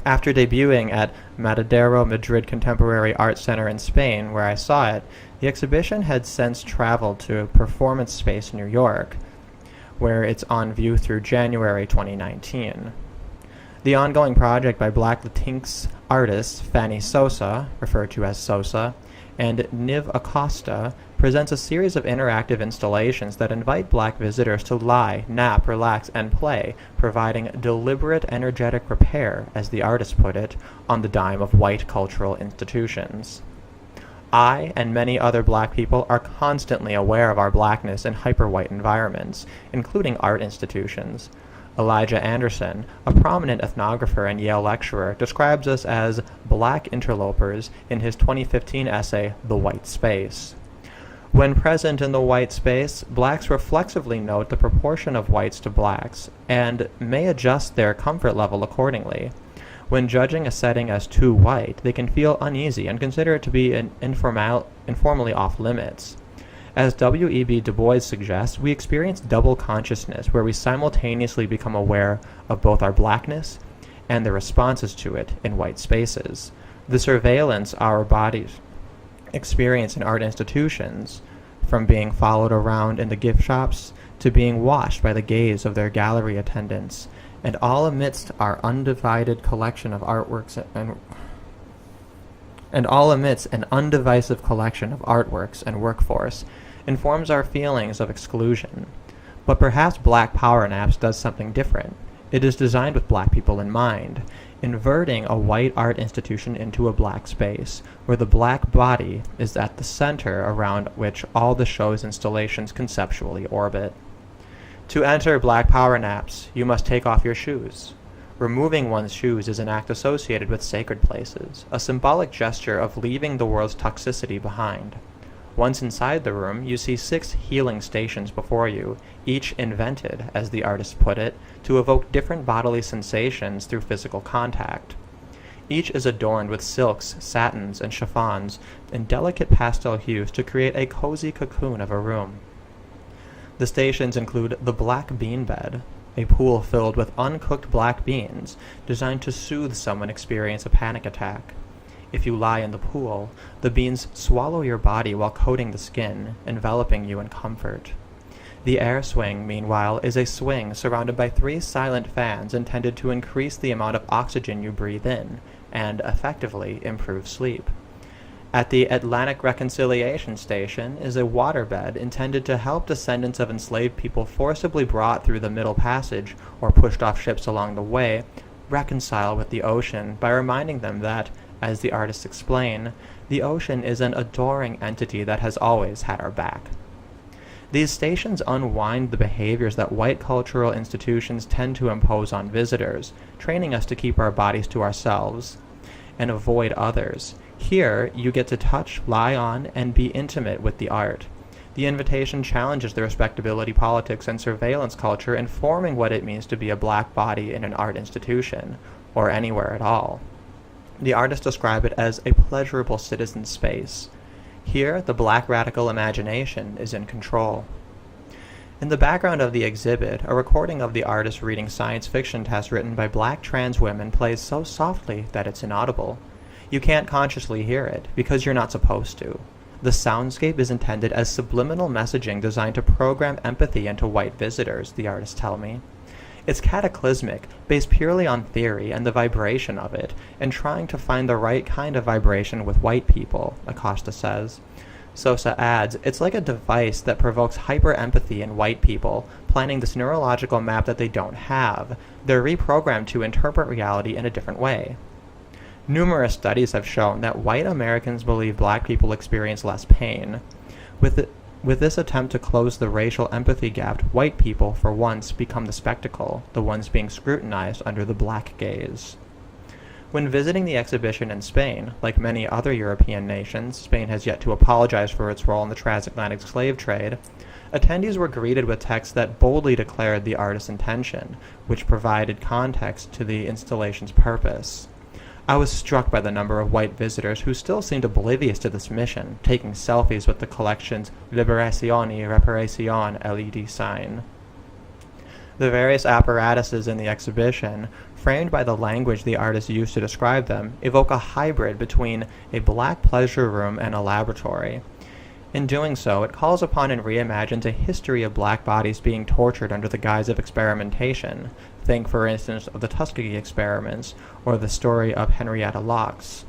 After debuting at Matadero Madrid Contemporary Art Center in Spain, where I saw it, the exhibition had since traveled to Performance Space New York, where it's on view through January 2019. The ongoing project by Black Latinx artists Fanny Sosa, referred to as Sosa, and Niv Acosta presents a series of interactive installations that invite black visitors to lie, nap, relax, and play, providing deliberate energetic repair, as the artists put it, on the dime of white cultural institutions. I and many other black people are constantly aware of our blackness in hyper-white environments, including art institutions. Elijah Anderson, a prominent ethnographer and Yale lecturer, describes us as black interlopers in his 2015 essay, The White Space. When present in the white space, blacks reflexively note the proportion of whites to blacks, and may adjust their comfort level accordingly. When judging a setting as too white, they can feel uneasy and consider it to be informally off limits. As W.E.B. Dubois suggests, we experience double consciousness, where we simultaneously become aware of both our blackness and the responses to it in white spaces. The surveillance our bodies experience in art institutions, from being followed around in the gift shops to being watched by the gaze of their gallery attendants, and all amidst our undivided collection of artworks and all amidst an undivisive collection of artworks and workforce, informs our feelings of exclusion. But perhaps Black Power Naps does something different. It is designed with black people in mind, inverting a white art institution into a black space, where the black body is at the center around which all the show's installations conceptually orbit. To enter Black Power Naps, you must take off your shoes. Removing one's shoes is an act associated with sacred places, a symbolic gesture of leaving the world's toxicity behind. Once inside the room, you see 6 healing stations before you, each invented, as the artist put it, to evoke different bodily sensations through physical contact. Each is adorned with silks, satins, and chiffons in delicate pastel hues to create a cozy cocoon of a room. The stations include the black bean bed, a pool filled with uncooked black beans designed to soothe someone experiencing a panic attack. If you lie in the pool, the beans swallow your body while coating the skin, enveloping you in comfort. The air swing, meanwhile, is a swing surrounded by 3 silent fans intended to increase the amount of oxygen you breathe in and, effectively, improve sleep. At the Atlantic Reconciliation Station is a waterbed intended to help descendants of enslaved people forcibly brought through the Middle Passage or pushed off ships along the way reconcile with the ocean by reminding them that, as the artists explain, the ocean is an adoring entity that has always had our back. These stations unwind the behaviors that white cultural institutions tend to impose on visitors, training us to keep our bodies to ourselves and avoid others. Here, you get to touch, lie on, and be intimate with the art. The invitation challenges the respectability politics and surveillance culture informing what it means to be a black body in an art institution, or anywhere at all. The artists describe it as a pleasurable citizen space. Here, the black radical imagination is in control. In the background of the exhibit, a recording of the artist reading science fiction tests written by black trans women plays so softly that it's inaudible. You can't consciously hear it, because you're not supposed to. The soundscape is intended as subliminal messaging designed to program empathy into white visitors, the artists tell me. It's cataclysmic, based purely on theory and the vibration of it, and trying to find the right kind of vibration with white people, Acosta says. Sosa adds, it's like a device that provokes hyper-empathy in white people, planning this neurological map that they don't have. They're reprogrammed to interpret reality in a different way. Numerous studies have shown that white Americans believe black people experience less pain. With this attempt to close the racial empathy gap, white people, for once, become the spectacle, the ones being scrutinized under the black gaze. When visiting the exhibition in Spain, like many other European nations, Spain has yet to apologize for its role in the transatlantic slave trade, attendees were greeted with texts that boldly declared the artist's intention, which provided context to the installation's purpose. I was struck by the number of white visitors who still seemed oblivious to this mission, taking selfies with the collection's Liberación y Reparación LED sign. The various apparatuses in the exhibition, framed by the language the artist used to describe them, evoke a hybrid between a black pleasure room and a laboratory. In doing so, it calls upon and reimagines a history of black bodies being tortured under the guise of experimentation. Think, for instance, of the Tuskegee experiments, or the story of Henrietta Lacks.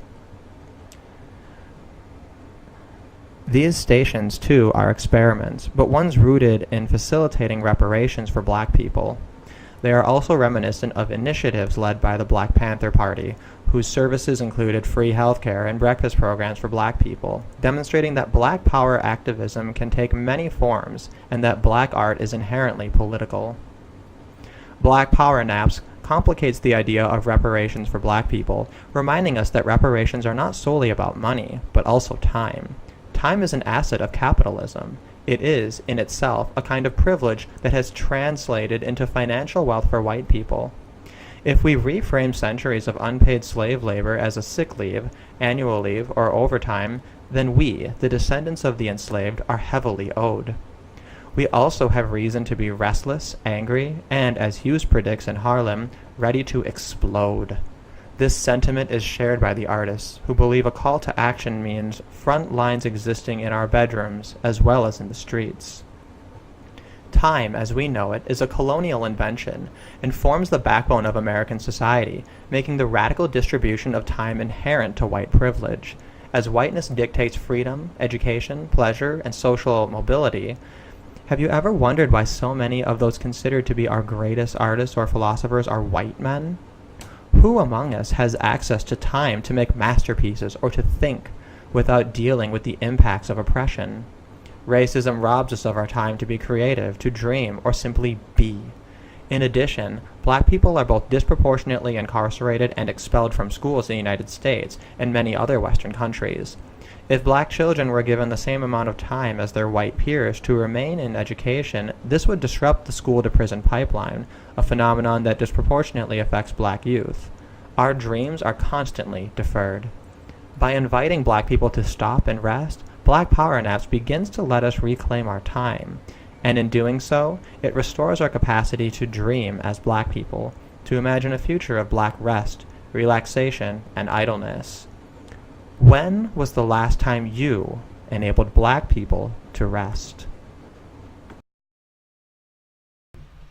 These stations, too, are experiments, but ones rooted in facilitating reparations for black people. They are also reminiscent of initiatives led by the Black Panther Party, whose services included free healthcare and breakfast programs for black people, demonstrating that black power activism can take many forms and that black art is inherently political. Black Power Naps complicates the idea of reparations for black people, reminding us that reparations are not solely about money, but also time. Time is an asset of capitalism. It is, in itself, a kind of privilege that has translated into financial wealth for white people. If we reframe centuries of unpaid slave labor as a sick leave, annual leave, or overtime, then we, the descendants of the enslaved, are heavily owed. We also have reason to be restless, angry, and, as Hughes predicts in Harlem, ready to explode. This sentiment is shared by the artists, who believe a call to action means front lines existing in our bedrooms as well as in the streets. Time, as we know it, is a colonial invention and forms the backbone of American society, making the radical distribution of time inherent to white privilege. As whiteness dictates freedom, education, pleasure, and social mobility, have you ever wondered why so many of those considered to be our greatest artists or philosophers are white men? Who among us has access to time to make masterpieces or to think without dealing with the impacts of oppression? Racism robs us of our time to be creative, to dream, or simply be. In addition, black people are both disproportionately incarcerated and expelled from schools in the United States and many other Western countries. If black children were given the same amount of time as their white peers to remain in education, this would disrupt the school-to-prison pipeline, a phenomenon that disproportionately affects black youth. Our dreams are constantly deferred. By inviting black people to stop and rest, Black Power Naps begins to let us reclaim our time. And in doing so, it restores our capacity to dream as black people, to imagine a future of black rest, relaxation, and idleness. When was the last time you enabled black people to rest?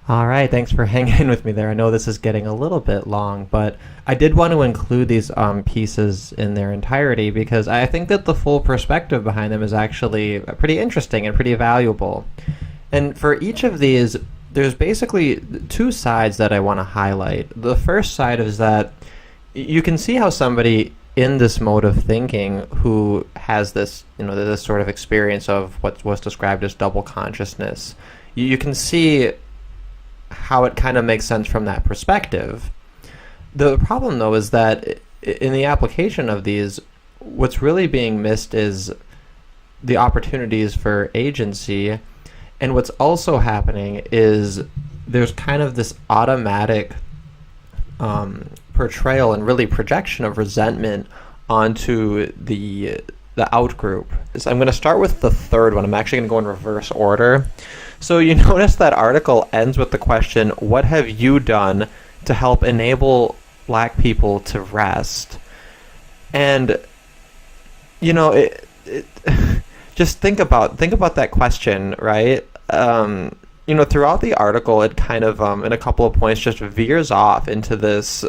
All right, thanks for hanging with me there. I know this is getting a little bit long, but I did want to include these pieces in their entirety because I think that the full perspective behind them is actually pretty interesting and pretty valuable. And for each of these, there's basically two sides that I want to highlight. The first side is that you can see how somebody in this mode of thinking who has this, this sort of experience of what was described as double consciousness, you can see how it kind of makes sense from that perspective. The problem, though, is that in the application of these, what's really being missed is the opportunities for agency. And what's also happening is there's kind of this automatic portrayal and really projection of resentment onto the out group. So I'm going to start with the third one. I'm actually going to go in reverse order. So you notice that article ends with the question, what have you done to help enable black people to rest? And just think about that question, right? Throughout the article, it kind of in a couple of points just veers off into this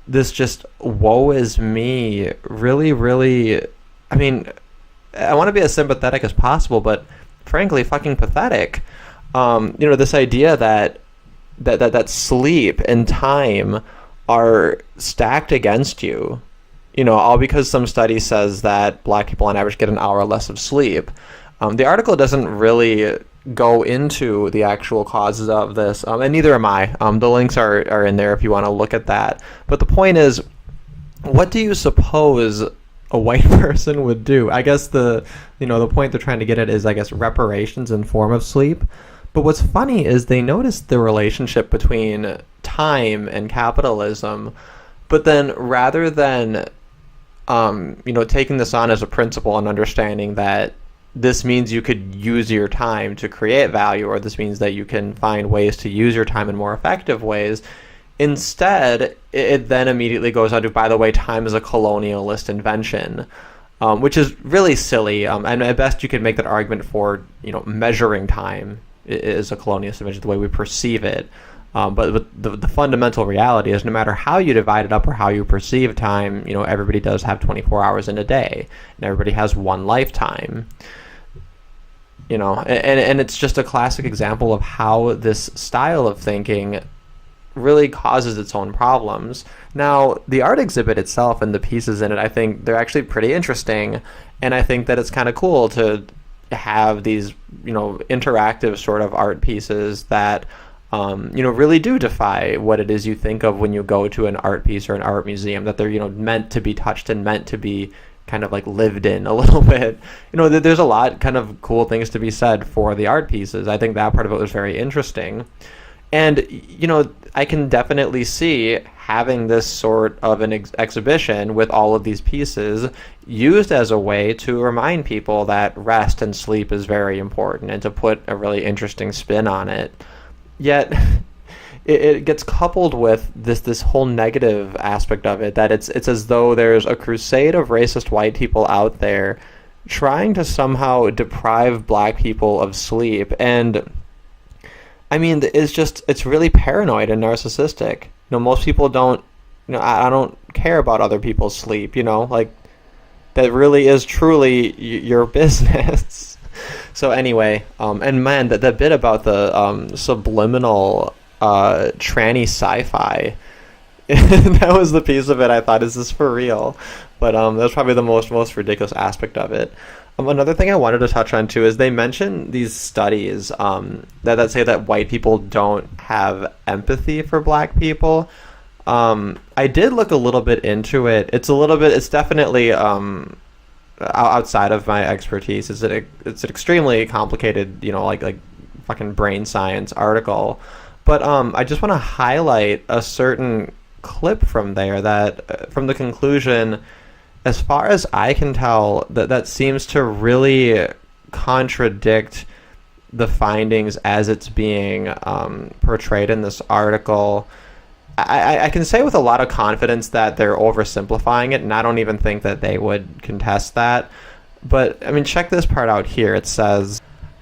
just woe is me, really, really. I mean, I want to be as sympathetic as possible, but frankly, fucking pathetic. This idea that sleep and time are stacked against you, all because some study says that black people on average get an hour less of sleep. The article doesn't really go into the actual causes of this, and neither am I. The links are in there if you want to look at that. But the point is, what do you suppose a white person would do? I guess the point they're trying to get at is, I guess, reparations in form of sleep. But what's funny is they noticed the relationship between time and capitalism, but then rather than taking this on as a principle and understanding that this means you could use your time to create value, or this means that you can find ways to use your time in more effective ways. Instead, it then immediately goes on to, by the way, time is a colonialist invention, which is really silly. And at best, you could make that argument for, measuring time is a colonialist invention, the way we perceive it. But the fundamental reality is no matter how you divide it up or how you perceive time, everybody does have 24 hours in a day, and everybody has one lifetime. And it's just a classic example of how this style of thinking really causes its own problems. Now, the art exhibit itself and the pieces in it, I think they're actually pretty interesting, and I think that it's kind of cool to have these, interactive sort of art pieces that really do defy what it is you think of when you go to an art piece or an art museum, that they're, meant to be touched and meant to be kind of like lived in a little bit. There's a lot kind of cool things to be said for the art pieces. I think that part of it was very interesting. And, I can definitely see having this sort of an exhibition with all of these pieces used as a way to remind people that rest and sleep is very important and to put a really interesting spin on it. Yet it gets coupled with this whole negative aspect of it, that it's as though there's a crusade of racist white people out there trying to somehow deprive black people of sleep. And I mean, it's really paranoid and narcissistic. Most people don't, I don't care about other people's sleep, like that really is truly your business. So anyway, and man, that bit about the subliminal tranny sci-fi, that was the piece of it I thought, is this for real? But that was probably the most ridiculous aspect of it. Another thing I wanted to touch on too is they mention these studies that say that white people don't have empathy for black people. I did look a little bit into it. It's definitely outside of my expertise. It's an extremely complicated, like fucking brain science article. But I just want to highlight a certain clip from there that, from the conclusion, as far as I can tell, that seems to really contradict the findings as it's being portrayed in this article, I can say with a lot of confidence that they're oversimplifying it, and I don't even think that they would contest that. But, I mean, check this part out here. It says,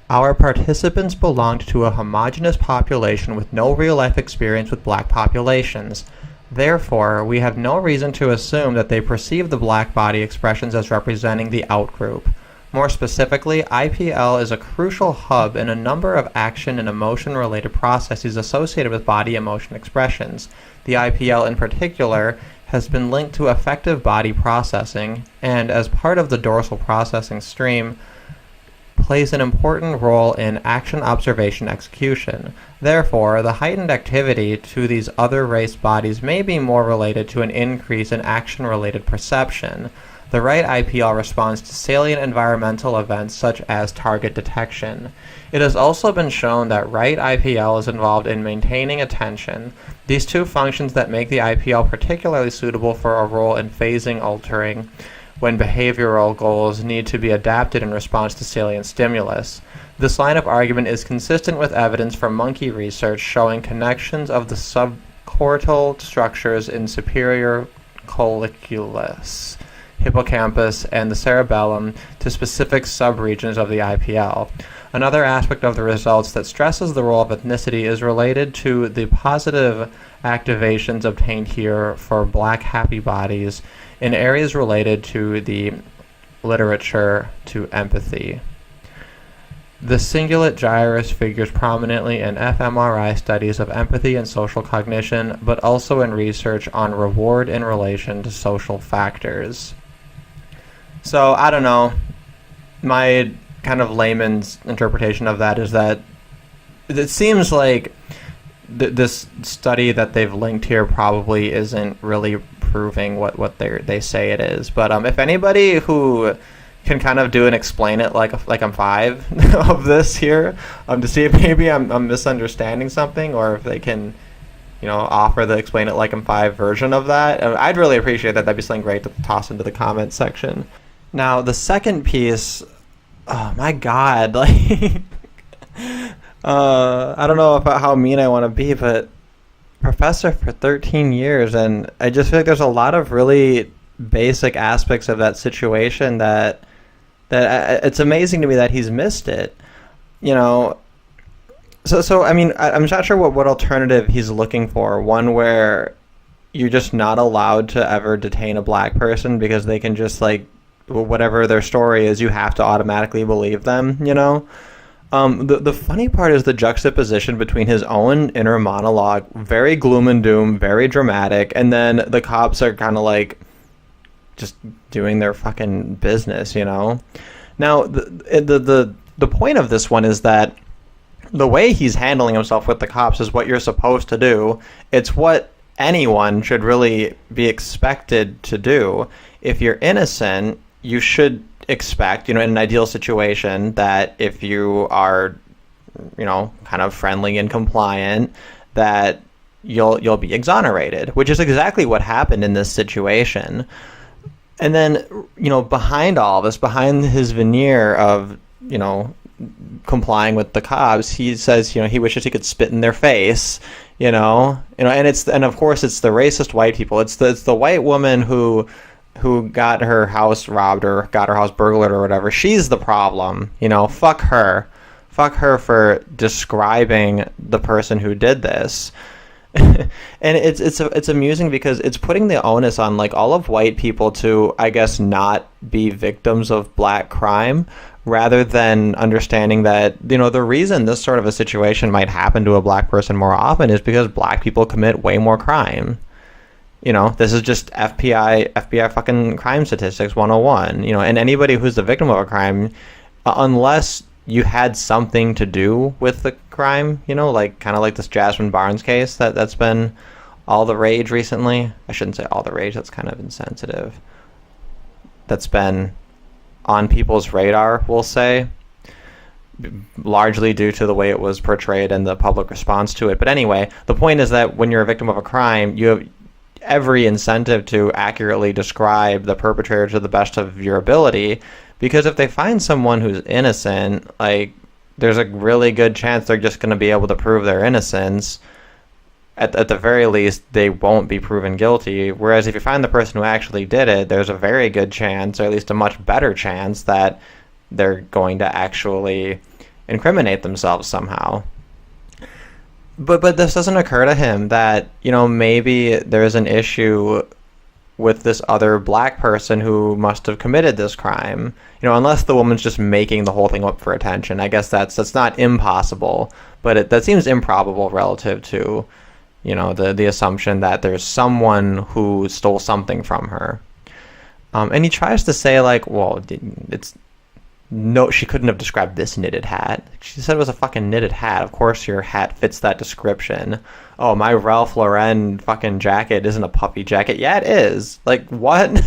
our participants belonged to a homogeneous population with no real-life experience with black populations. Therefore, we have no reason to assume that they perceive the black body expressions as representing the outgroup. More specifically, IPL is a crucial hub in a number of action and emotion-related processes associated with body emotion expressions. The IPL in particular has been linked to affective body processing, and as part of the dorsal processing stream, plays an important role in action, observation, execution. Therefore, the heightened activity to these other race bodies may be more related to an increase in action-related perception. The right IPL responds to salient environmental events such as target detection. It has also been shown that right IPL is involved in maintaining attention, these two functions that make the IPL particularly suitable for a role in phasing altering when behavioral goals need to be adapted in response to salient stimulus. This line of argument is consistent with evidence from monkey research showing connections of the subcortical structures in superior colliculus, hippocampus, and the cerebellum to specific subregions of the IPL. Another aspect of the results that stresses the role of ethnicity is related to the positive activations obtained here for black happy bodies in areas related to the literature to empathy. The cingulate gyrus figures prominently in fMRI studies of empathy and social cognition, but also in research on reward in relation to social factors. So, I don't know. My kind of layman's interpretation of that is that it seems like this study that they've linked here probably isn't really proving what they say it is. But if anybody who can kind of do and explain it like I'm five of this here, to see if maybe I'm misunderstanding something, or if they can, offer the explain it like I'm five version of that, I'd really appreciate that. That'd be something great to toss into the comments section. Now, the second piece, oh my God, I don't know about how mean I want to be, but professor for 13 years, and I just feel like there's a lot of really basic aspects of that situation that it's amazing to me that he's missed it, So I mean, I'm not sure what alternative he's looking for. One where you're just not allowed to ever detain a black person because they can just whatever their story is, you have to automatically believe them, The funny part is the juxtaposition between his own inner monologue, very gloom and doom, very dramatic, and then the cops are kind of just doing their fucking business, Now, the point of this one is that the way he's handling himself with the cops is what you're supposed to do. It's what anyone should really be expected to do. If you're innocent, you should expect, in an ideal situation, that if you are, kind of friendly and compliant, that you'll be exonerated, which is exactly what happened in this situation. And then, behind all this, behind his veneer of, complying with the cops, he says, he wishes he could spit in their face, and of course it's the racist white people. It's the white woman who got her house robbed or got her house burglared or whatever. She's the problem, fuck her for describing the person who did this. And it's amusing because it's putting the onus on all of white people to, I guess, not be victims of black crime, rather than understanding that, the reason this sort of a situation might happen to a black person more often is because black people commit way more crime. This is just FBI fucking crime statistics 101, and anybody who's the victim of a crime, unless you had something to do with the crime, kind of like this Jasmine Barnes case that's been all the rage recently. I shouldn't say all the rage, that's kind of insensitive. That's been on people's radar, we'll say, largely due to the way it was portrayed and the public response to it. But anyway, the point is that when you're a victim of a crime, you have every incentive to accurately describe the perpetrator to the best of your ability, because if they find someone who's innocent, there's a really good chance they're just going to be able to prove their innocence. At the very least, they won't be proven guilty. Whereas if you find the person who actually did it, there's a very good chance, or at least a much better chance, that they're going to actually incriminate themselves somehow. But this doesn't occur to him that, maybe there's an issue with this other black person who must have committed this crime. Unless the woman's just making the whole thing up for attention. I guess that's not impossible, but that seems improbable relative to, the assumption that there's someone who stole something from her. And he tries to say, like, well, no, she couldn't have described this knitted hat. She said it was a fucking knitted hat. Of course your hat fits that description. Oh, my Ralph Lauren fucking jacket isn't a puffy jacket. Yeah, it is. Like, what?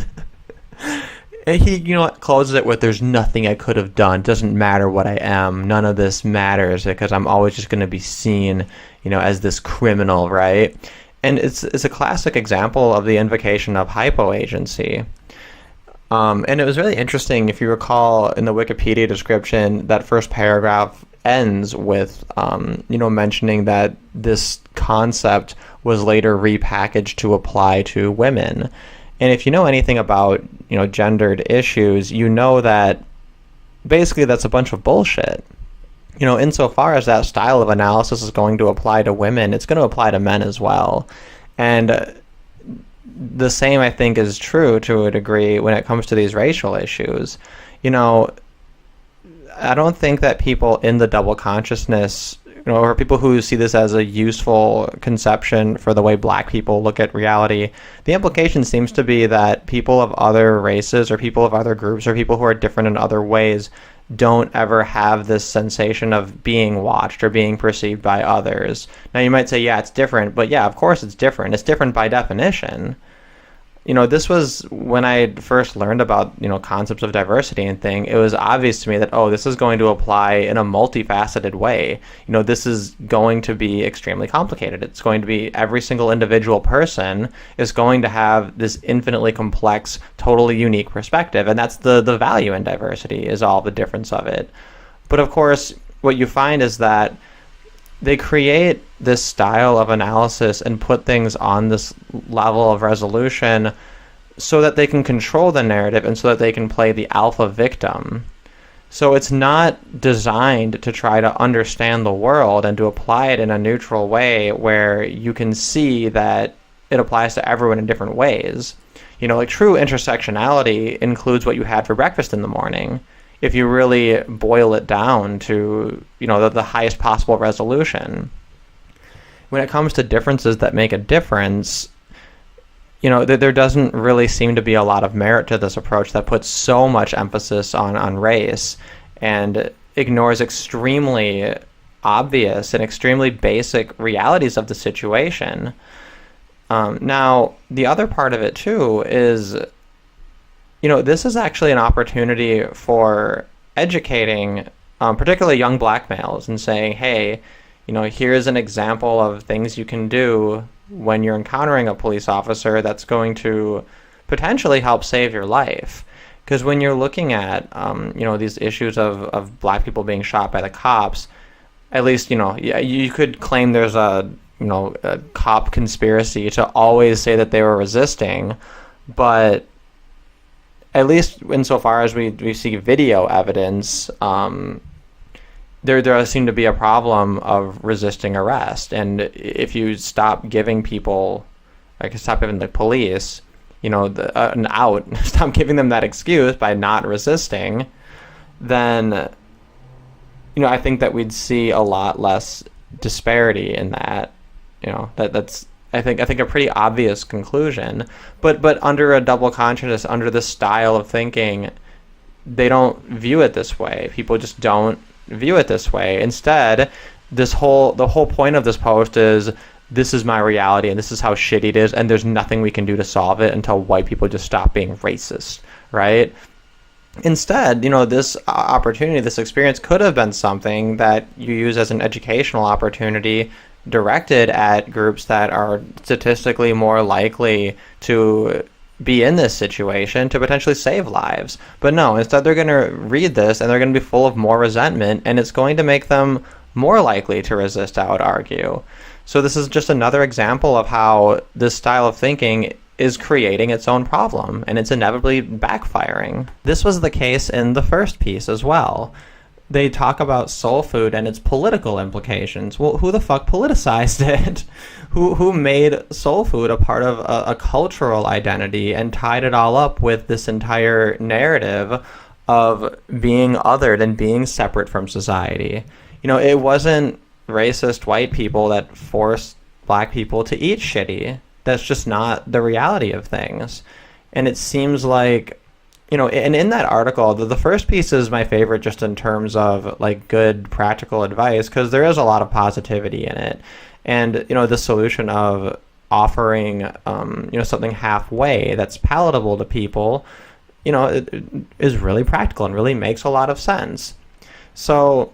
And he, closes it with, there's nothing I could have done. Doesn't matter what I am. None of this matters because I'm always just going to be seen, as this criminal, right? And it's a classic example of the invocation of hypoagency. And it was really interesting, if you recall, in the Wikipedia description, that first paragraph ends with, mentioning that this concept was later repackaged to apply to women. And if you know anything about, gendered issues, you know that basically that's a bunch of bullshit. Insofar as that style of analysis is going to apply to women, it's going to apply to men as well. And the same, I think, is true to a degree when it comes to these racial issues. I don't think that people in the double consciousness, or people who see this as a useful conception for the way black people look at reality, the implication seems to be that people of other races or people of other groups or people who are different in other ways don't ever have this sensation of being watched or being perceived by others. Now you might say, yeah, it's different, but yeah, of course it's different. It's different by definition. This was when I first learned about, concepts of diversity and thing. It was obvious to me that, this is going to apply in a multifaceted way. This is going to be extremely complicated. It's going to be every single individual person is going to have this infinitely complex, totally unique perspective. And that's the value in diversity, is all the difference of it. But of course, what you find is that they create this style of analysis and put things on this level of resolution so that they can control the narrative and so that they can play the alpha victim. So it's not designed to try to understand the world and to apply it in a neutral way where you can see that it applies to everyone in different ways. Like true intersectionality includes what you had for breakfast in the morning, if you really boil it down to, the highest possible resolution. When it comes to differences that make a difference, there doesn't really seem to be a lot of merit to this approach that puts so much emphasis on race and ignores extremely obvious and extremely basic realities of the situation. Now, the other part of it, too, is this is actually an opportunity for educating, particularly young black males, and saying, hey, here's an example of things you can do when you're encountering a police officer that's going to potentially help save your life. Because when you're looking at, these issues of black people being shot by the cops, at least, you could claim there's a cop conspiracy to always say that they were resisting, but at least insofar as we see video evidence, there does seem to be a problem of resisting arrest. And if you stop giving people, stop giving the police, an out, stop giving them that excuse by not resisting, then, I think that we'd see a lot less disparity in that. That's I think a pretty obvious conclusion, but under a double consciousness, under this style of thinking, they don't view it this way. People just don't view it this way. Instead, the whole point of this post is, this is my reality and this is how shitty it is, and there's nothing we can do to solve it until white people just stop being racist, right? Instead, this opportunity, this experience could have been something that you use as an educational opportunity directed at groups that are statistically more likely to be in this situation to potentially save lives. But no, instead they're going to read this and they're going to be full of more resentment, and it's going to make them more likely to resist, I would argue. So this is just another example of how this style of thinking is creating its own problem, and it's inevitably backfiring. This was the case in the first piece as well. They talk about soul food and its political implications. Well, who the fuck politicized it? Who made soul food a part of a cultural identity and tied it all up with this entire narrative of being othered and being separate from society? You know, it wasn't racist white people that forced black people to eat shitty. That's just not the reality of things. And it seems like, you know, and in that article, the first piece is my favorite just in terms of like good practical advice, because there is a lot of positivity in it. And, you know, the solution of offering, you know, something halfway that's palatable to people, you know, it is really practical and really makes a lot of sense. So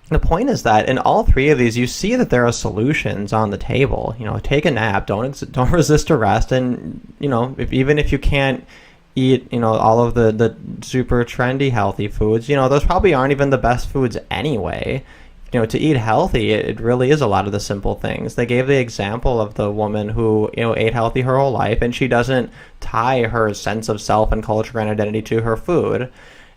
the point is that in all three of these, you see that there are solutions on the table. You know, take a nap, don't resist arrest, and, you know, even if you can't eat, you know, all of the super trendy healthy foods, you know, those probably aren't even the best foods anyway. You know, to eat healthy, it really is a lot of the simple things. They gave the example of the woman who, you know, ate healthy her whole life, and she doesn't tie her sense of self and culture and identity to her food.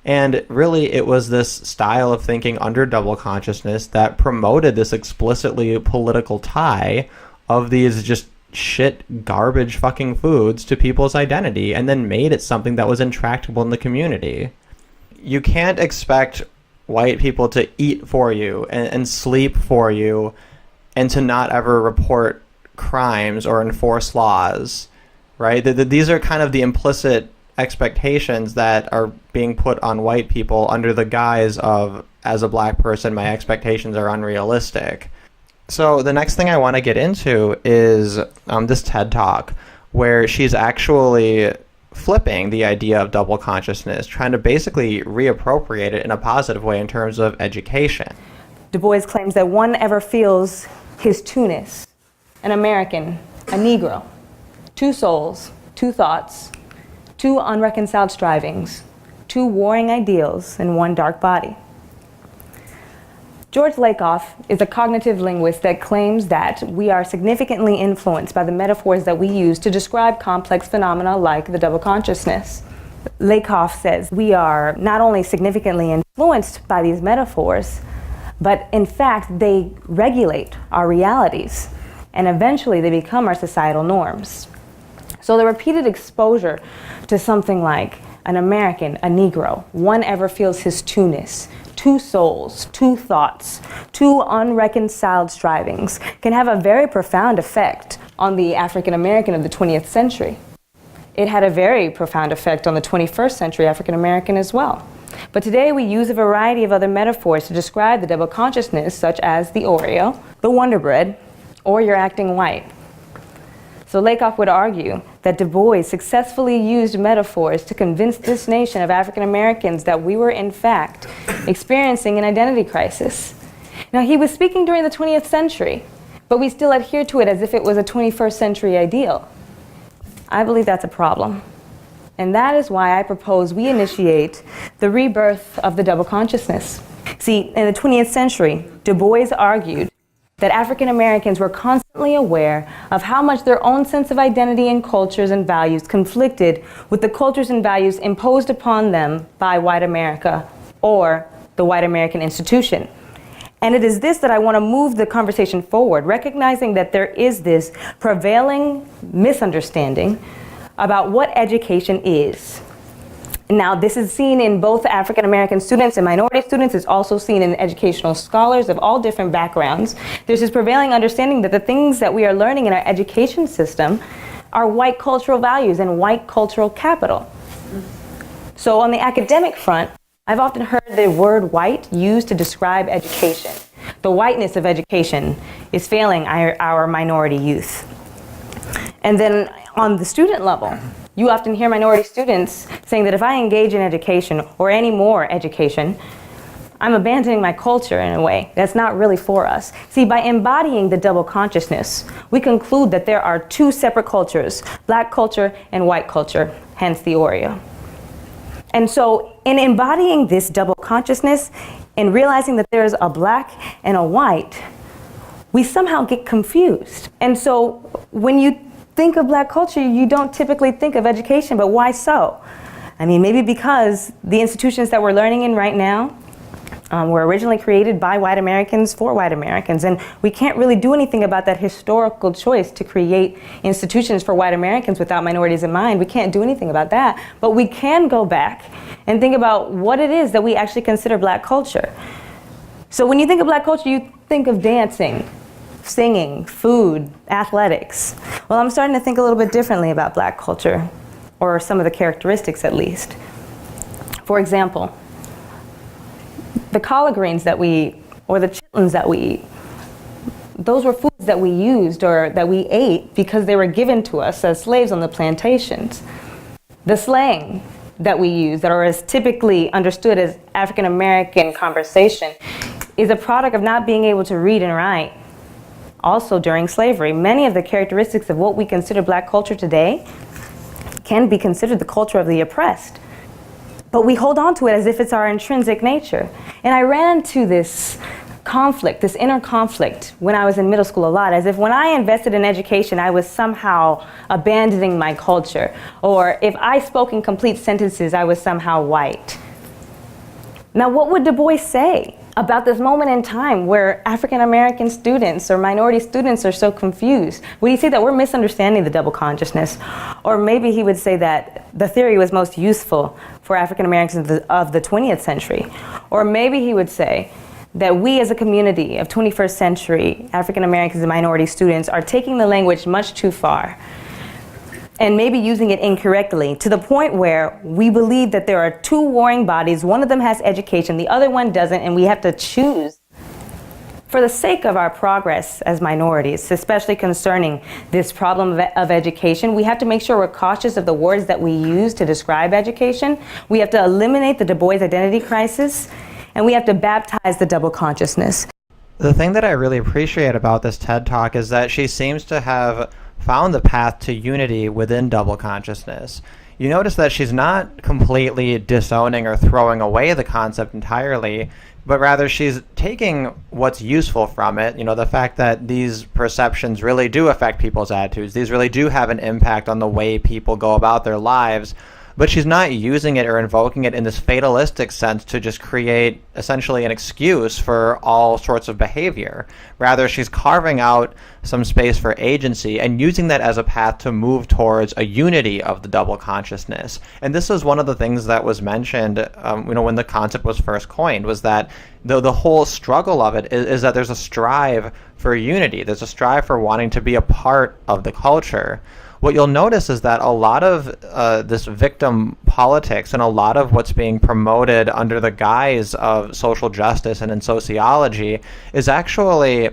And really, it was this style of thinking under double consciousness that promoted this explicitly political tie of these just shit, garbage fucking foods to people's identity, and then made it something that was intractable in the community. You can't expect white people to eat for you and sleep for you and to not ever report crimes or enforce laws, right? These are kind of the implicit expectations that are being put on white people under the guise of, as a black person, my expectations are unrealistic. So the next thing I want to get into is this TED Talk where she's actually flipping the idea of double consciousness, trying to basically reappropriate it in a positive way in terms of education. Dubois claims that one ever feels his twoness, an American, a Negro, two souls, two thoughts, two unreconciled strivings, two warring ideals in one dark body. George Lakoff is a cognitive linguist that claims that we are significantly influenced by the metaphors that we use to describe complex phenomena like the double consciousness. Lakoff says we are not only significantly influenced by these metaphors, but in fact they regulate our realities, and eventually they become our societal norms. So the repeated exposure to something like an American, a Negro, one ever feels his twoness, two souls, two thoughts, two unreconciled strivings can have a very profound effect on the African American of the 20th century. It had a very profound effect on the 21st century African American as well. But today we use a variety of other metaphors to describe the double consciousness, such as the Oreo, the Wonder Bread, or you're acting white. So Lakoff would argue that Du Bois successfully used metaphors to convince this nation of African Americans that we were in fact experiencing an identity crisis. Now, he was speaking during the 20th century, but we still adhere to it as if it was a 21st century ideal. I believe that's a problem. And that is why I propose we initiate the rebirth of the double consciousness. See, in the 20th century, Du Bois argued that African Americans were constantly aware of how much their own sense of identity and cultures and values conflicted with the cultures and values imposed upon them by white America or the white American institution. And it is this that I want to move the conversation forward, recognizing that there is this prevailing misunderstanding about what education is. Now, this is seen in both African American students and minority students. It's also seen in educational scholars of all different backgrounds. There's this prevailing understanding that the things that we are learning in our education system are white cultural values and white cultural capital. So on the academic front, I've often heard the word white used to describe education. The whiteness of education is failing our minority youth. And then on the student level, you often hear minority students saying that if I engage in education or any more education, I'm abandoning my culture in a way that's not really for us. See, by embodying the double consciousness, we conclude that there are two separate cultures, black culture and white culture, hence the Oreo. And so in embodying this double consciousness and realizing that there's a black and a white, we somehow get confused. And so when you think of black culture, you don't typically think of education, but why so? I mean, maybe because the institutions that we're learning in right now were originally created by white Americans for white Americans, and we can't really do anything about that historical choice to create institutions for white Americans without minorities in mind. We can't do anything about that, but we can go back and think about what it is that we actually consider black culture. So when you think of black culture, you think of dancing, singing, food, athletics. Well, I'm starting to think a little bit differently about black culture, or some of the characteristics at least. For example, the collard greens that we eat, or the chitlins that we eat, those were foods that we used or that we ate because they were given to us as slaves on the plantations. The slang that we use, that are as typically understood as African American conversation, is a product of not being able to read and write. Also during slavery, many of the characteristics of what we consider black culture today can be considered the culture of the oppressed. But we hold on to it as if it's our intrinsic nature. And I ran into this conflict, this inner conflict, when I was in middle school a lot, as if when I invested in education, I was somehow abandoning my culture. Or if I spoke in complete sentences, I was somehow white. Now, what would Du Bois say about this moment in time where African American students or minority students are so confused? Would he say that we're misunderstanding the double consciousness? Or maybe he would say that the theory was most useful for African Americans of the 20th century. Or maybe he would say that we as a community of 21st century African Americans and minority students are taking the language much too far, and maybe using it incorrectly, to the point where we believe that there are two warring bodies. One of them has education, the other one doesn't, and we have to choose. For the sake of our progress as minorities, especially concerning this problem of education, we have to make sure we're cautious of the words that we use to describe education. We have to eliminate the Du Bois identity crisis, and we have to baptize the double consciousness. The thing that I really appreciate about this TED Talk is that she seems to have found the path to unity within double consciousness. You notice that she's not completely disowning or throwing away the concept entirely, but rather she's taking what's useful from it. You know, the fact that these perceptions really do affect people's attitudes. These really do have an impact on the way people go about their lives. But she's not using it or invoking it in this fatalistic sense to just create essentially an excuse for all sorts of behavior. Rather, she's carving out some space for agency and using that as a path to move towards a unity of the double consciousness. And this is one of the things that was mentioned, when the concept was first coined, was that the whole struggle of it is that there's a strive for unity. There's a strive for wanting to be a part of the culture. What you'll notice is that a lot of this victim politics and a lot of what's being promoted under the guise of social justice and in sociology is actually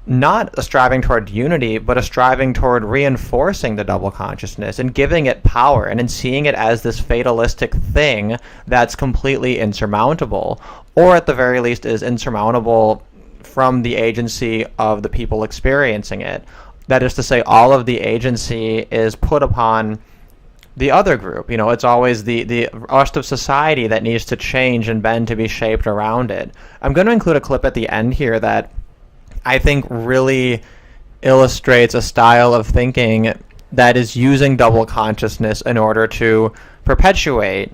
not a striving toward unity, but a striving toward reinforcing the double consciousness and giving it power and in seeing it as this fatalistic thing that's completely insurmountable, or at the very least is insurmountable from the agency of the people experiencing it. That is to say, all of the agency is put upon the other group. You know, it's always the rest of society that needs to change and bend to be shaped around it. I'm going to include a clip at the end here that I think really illustrates a style of thinking that is using double consciousness in order to perpetuate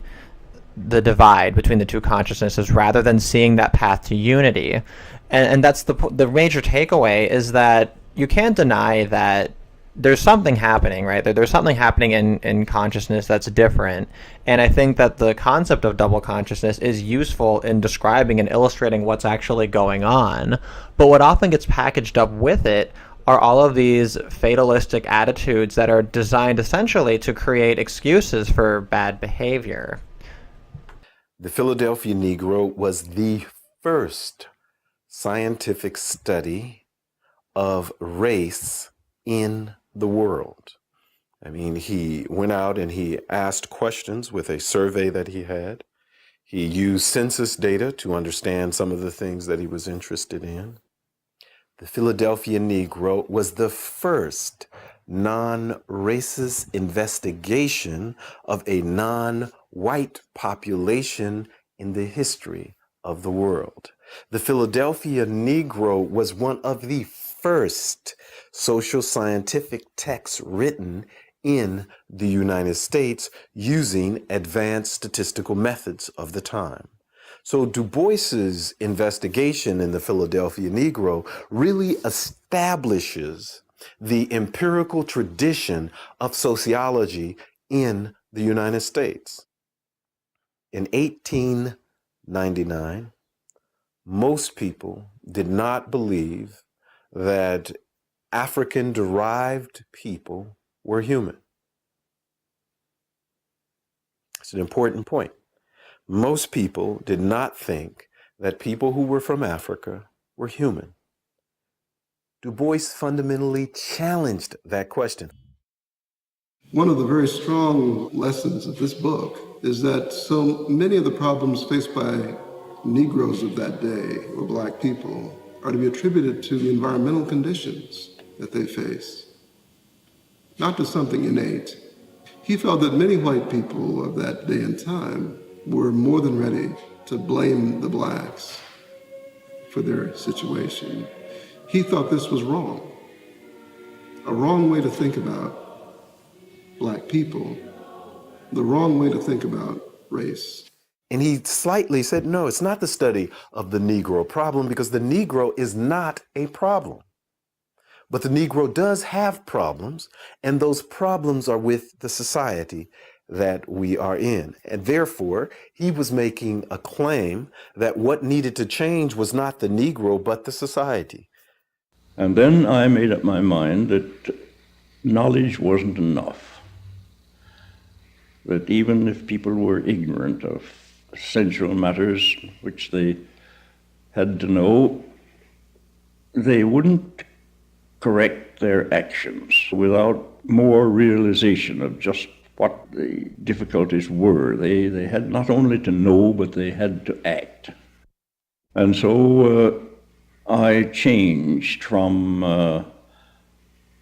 the divide between the two consciousnesses rather than seeing that path to unity. And that's the major takeaway, is that you can't deny that there's something happening, right? There's something happening in consciousness that's different. And I think that the concept of double consciousness is useful in describing and illustrating what's actually going on. But what often gets packaged up with it are all of these fatalistic attitudes that are designed essentially to create excuses for bad behavior. The Philadelphia Negro was the first scientific study of race in the world. I mean, he went out and he asked questions with a survey that he had. He used census data to understand some of the things that he was interested in. The Philadelphia Negro was the first non-racist investigation of a non-white population in the history of the world. The Philadelphia Negro was one of the first social scientific texts written in the United States using advanced statistical methods of the time. So Du Bois's investigation in the Philadelphia Negro really establishes the empirical tradition of sociology in the United States. In 1899, most people did not believe that African-derived people were human. It's an important point. Most people did not think that people who were from Africa were human. Du Bois fundamentally challenged that question. One of the very strong lessons of this book is that so many of the problems faced by Negroes of that day, or Black people, are to be attributed to the environmental conditions that they face, not to something innate. He felt that many white people of that day and time were more than ready to blame the Blacks for their situation. He thought this was wrong, a wrong way to think about Black people, the wrong way to think about race. And he slightly said, no, it's not the study of the Negro problem, because the Negro is not a problem. But the Negro does have problems, and those problems are with the society that we are in. And therefore, he was making a claim that what needed to change was not the Negro, but the society. And then I made up my mind that knowledge wasn't enough. That even if people were ignorant of essential matters which they had to know, they wouldn't correct their actions without more realization of just what the difficulties were. They had not only to know, but they had to act. And so I changed from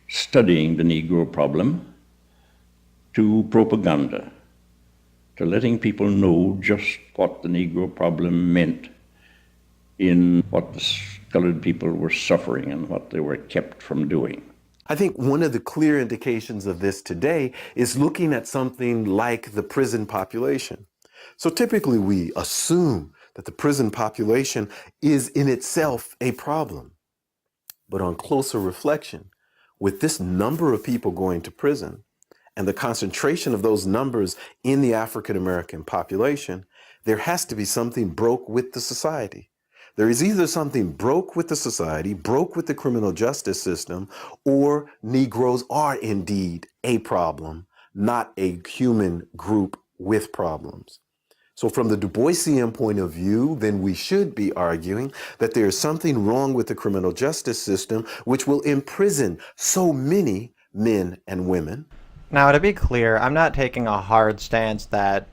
studying the Negro problem to propaganda, to letting people know just what the Negro problem meant in what the colored people were suffering and what they were kept from doing. I think one of the clear indications of this today is looking at something like the prison population. So typically we assume that the prison population is in itself a problem. But on closer reflection, with this number of people going to prison and the concentration of those numbers in the African American population, there has to be something broke with the society. There is either something broke with the society, broke with the criminal justice system, or Negroes are indeed a problem, not a human group with problems. So from the Du Boisian point of view, then we should be arguing that there is something wrong with the criminal justice system which will imprison so many men and women. Now, to be clear, I'm not taking a hard stance that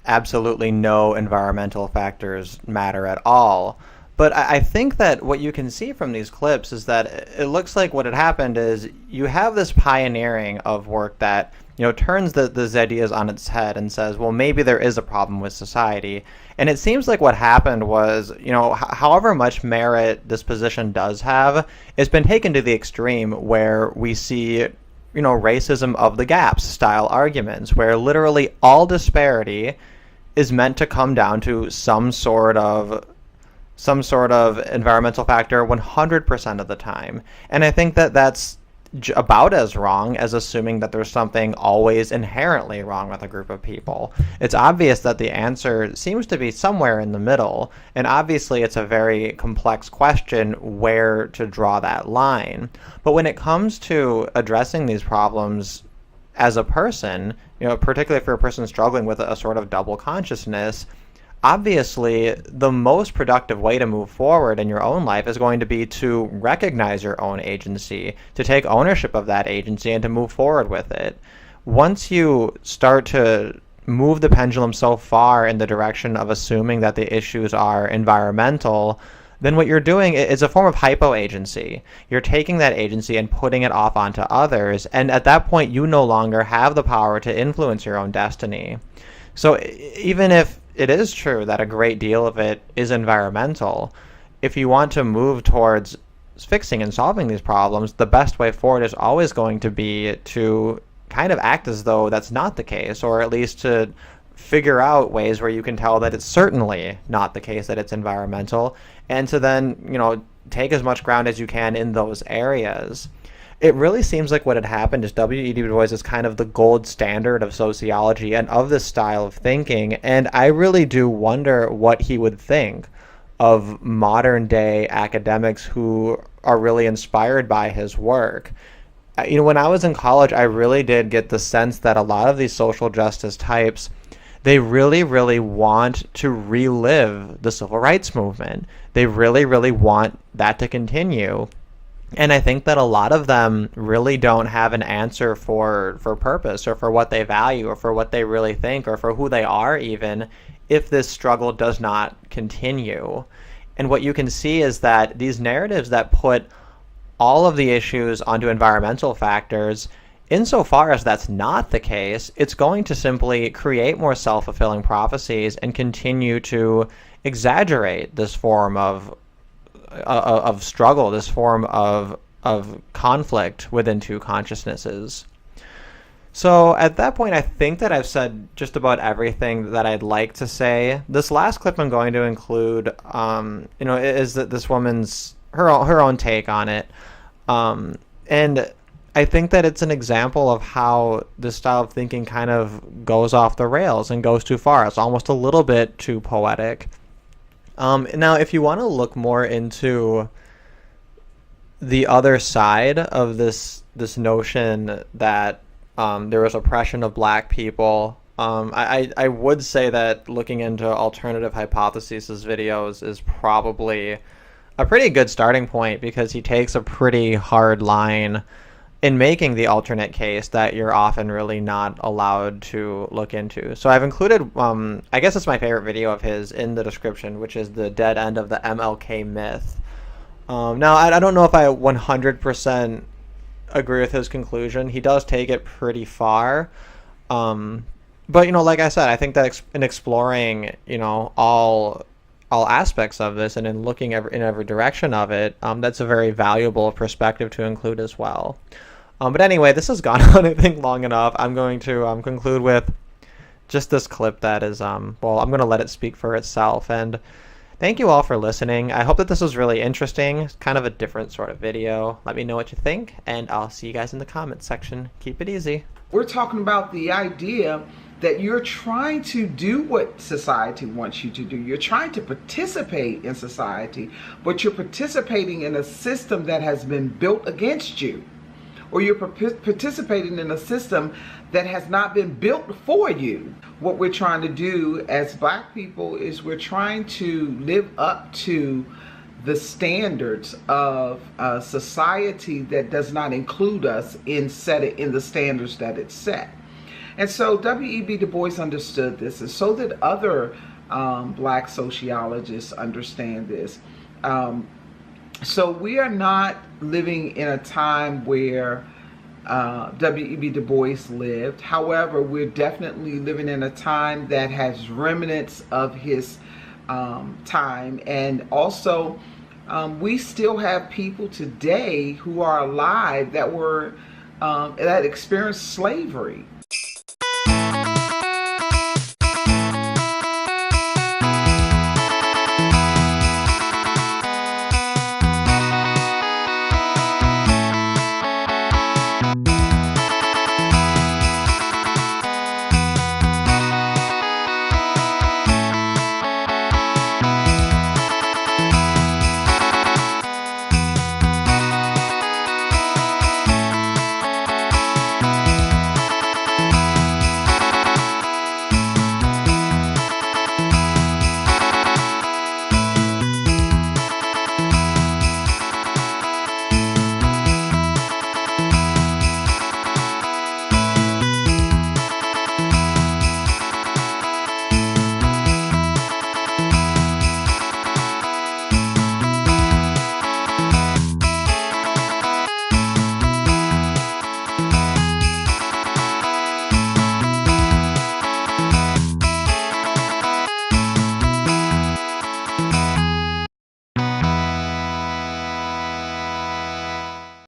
absolutely no environmental factors matter at all. But I think that what you can see from these clips is that it looks like what had happened is you have this pioneering of work that, turns these ideas on its head and says, well, maybe there is a problem with society. And it seems like what happened was, however much merit this position does have, it's been taken to the extreme where we see, racism of the gaps style arguments, where literally all disparity is meant to come down to some sort of environmental factor 100% of the time. And I think that that's about as wrong as assuming that there's something always inherently wrong with a group of people. It's obvious that the answer seems to be somewhere in the middle, and obviously it's a very complex question where to draw that line. But when it comes to addressing these problems as a person, particularly for a person struggling with a sort of double consciousness, obviously, the most productive way to move forward in your own life is going to be to recognize your own agency, to take ownership of that agency, and to move forward with it. Once you start to move the pendulum so far in the direction of assuming that the issues are environmental, then what you're doing is a form of hypo-agency. You're taking that agency and putting it off onto others, and at that point you no longer have the power to influence your own destiny. So even if it is true that a great deal of it is environmental, if you want to move towards fixing and solving these problems, the best way forward is always going to be to kind of act as though that's not the case, or at least to figure out ways where you can tell that it's certainly not the case that it's environmental, and to then, take as much ground as you can in those areas. It really seems like what had happened is W.E.B. Du Bois is kind of the gold standard of sociology and of this style of thinking, and I really do wonder what he would think of modern day academics who are really inspired by his work. When I was in college, I really did get the sense that a lot of these social justice types, they really, really want to relive the civil rights movement. They really, really want that to continue. And I think that a lot of them really don't have an answer for purpose, or for what they value, or for what they really think, or for who they are even, if this struggle does not continue. And what you can see is that these narratives that put all of the issues onto environmental factors, insofar as that's not the case, it's going to simply create more self-fulfilling prophecies and continue to exaggerate this form of struggle, this form of conflict within two consciousnesses. So at that point, I think that I've said just about everything that I'd like to say. This last clip I'm going to include, is that this woman's her own take on it, and I think that it's an example of how this style of thinking kind of goes off the rails and goes too far. It's almost a little bit too poetic. Now, if you want to look more into the other side of this notion that there was oppression of black people, I would say that looking into alternative hypotheses' videos is probably a pretty good starting point, because he takes a pretty hard line in making the alternate case that you're often really not allowed to look into. So I've included, I guess it's my favorite video of his in the description, which is the dead end of the MLK myth. Now, I don't know if I 100% agree with his conclusion. He does take it pretty far. But, like I said, I think that in exploring, all aspects of this and in looking in every direction of it, that's a very valuable perspective to include as well. But anyway, this has gone on, I think, long enough. I'm going to conclude with just this clip that is, I'm going to let it speak for itself. And thank you all for listening. I hope that this was really interesting. It's kind of a different sort of video. Let me know what you think, and I'll see you guys in the comments section. Keep it easy. We're talking about the idea that you're trying to do what society wants you to do. You're trying to participate in society, but you're participating in a system that has been built against you. Or you're participating in a system that has not been built for you. What we're trying to do as black people is we're trying to live up to the standards of a society that does not include us in the standards that it's set. And so W.E.B. Du Bois understood this, and so did other black sociologists understand this. So we are not living in a time where W.E.B. Du Bois lived. However, we're definitely living in a time that has remnants of his time. And also, we still have people today who are alive that experienced slavery.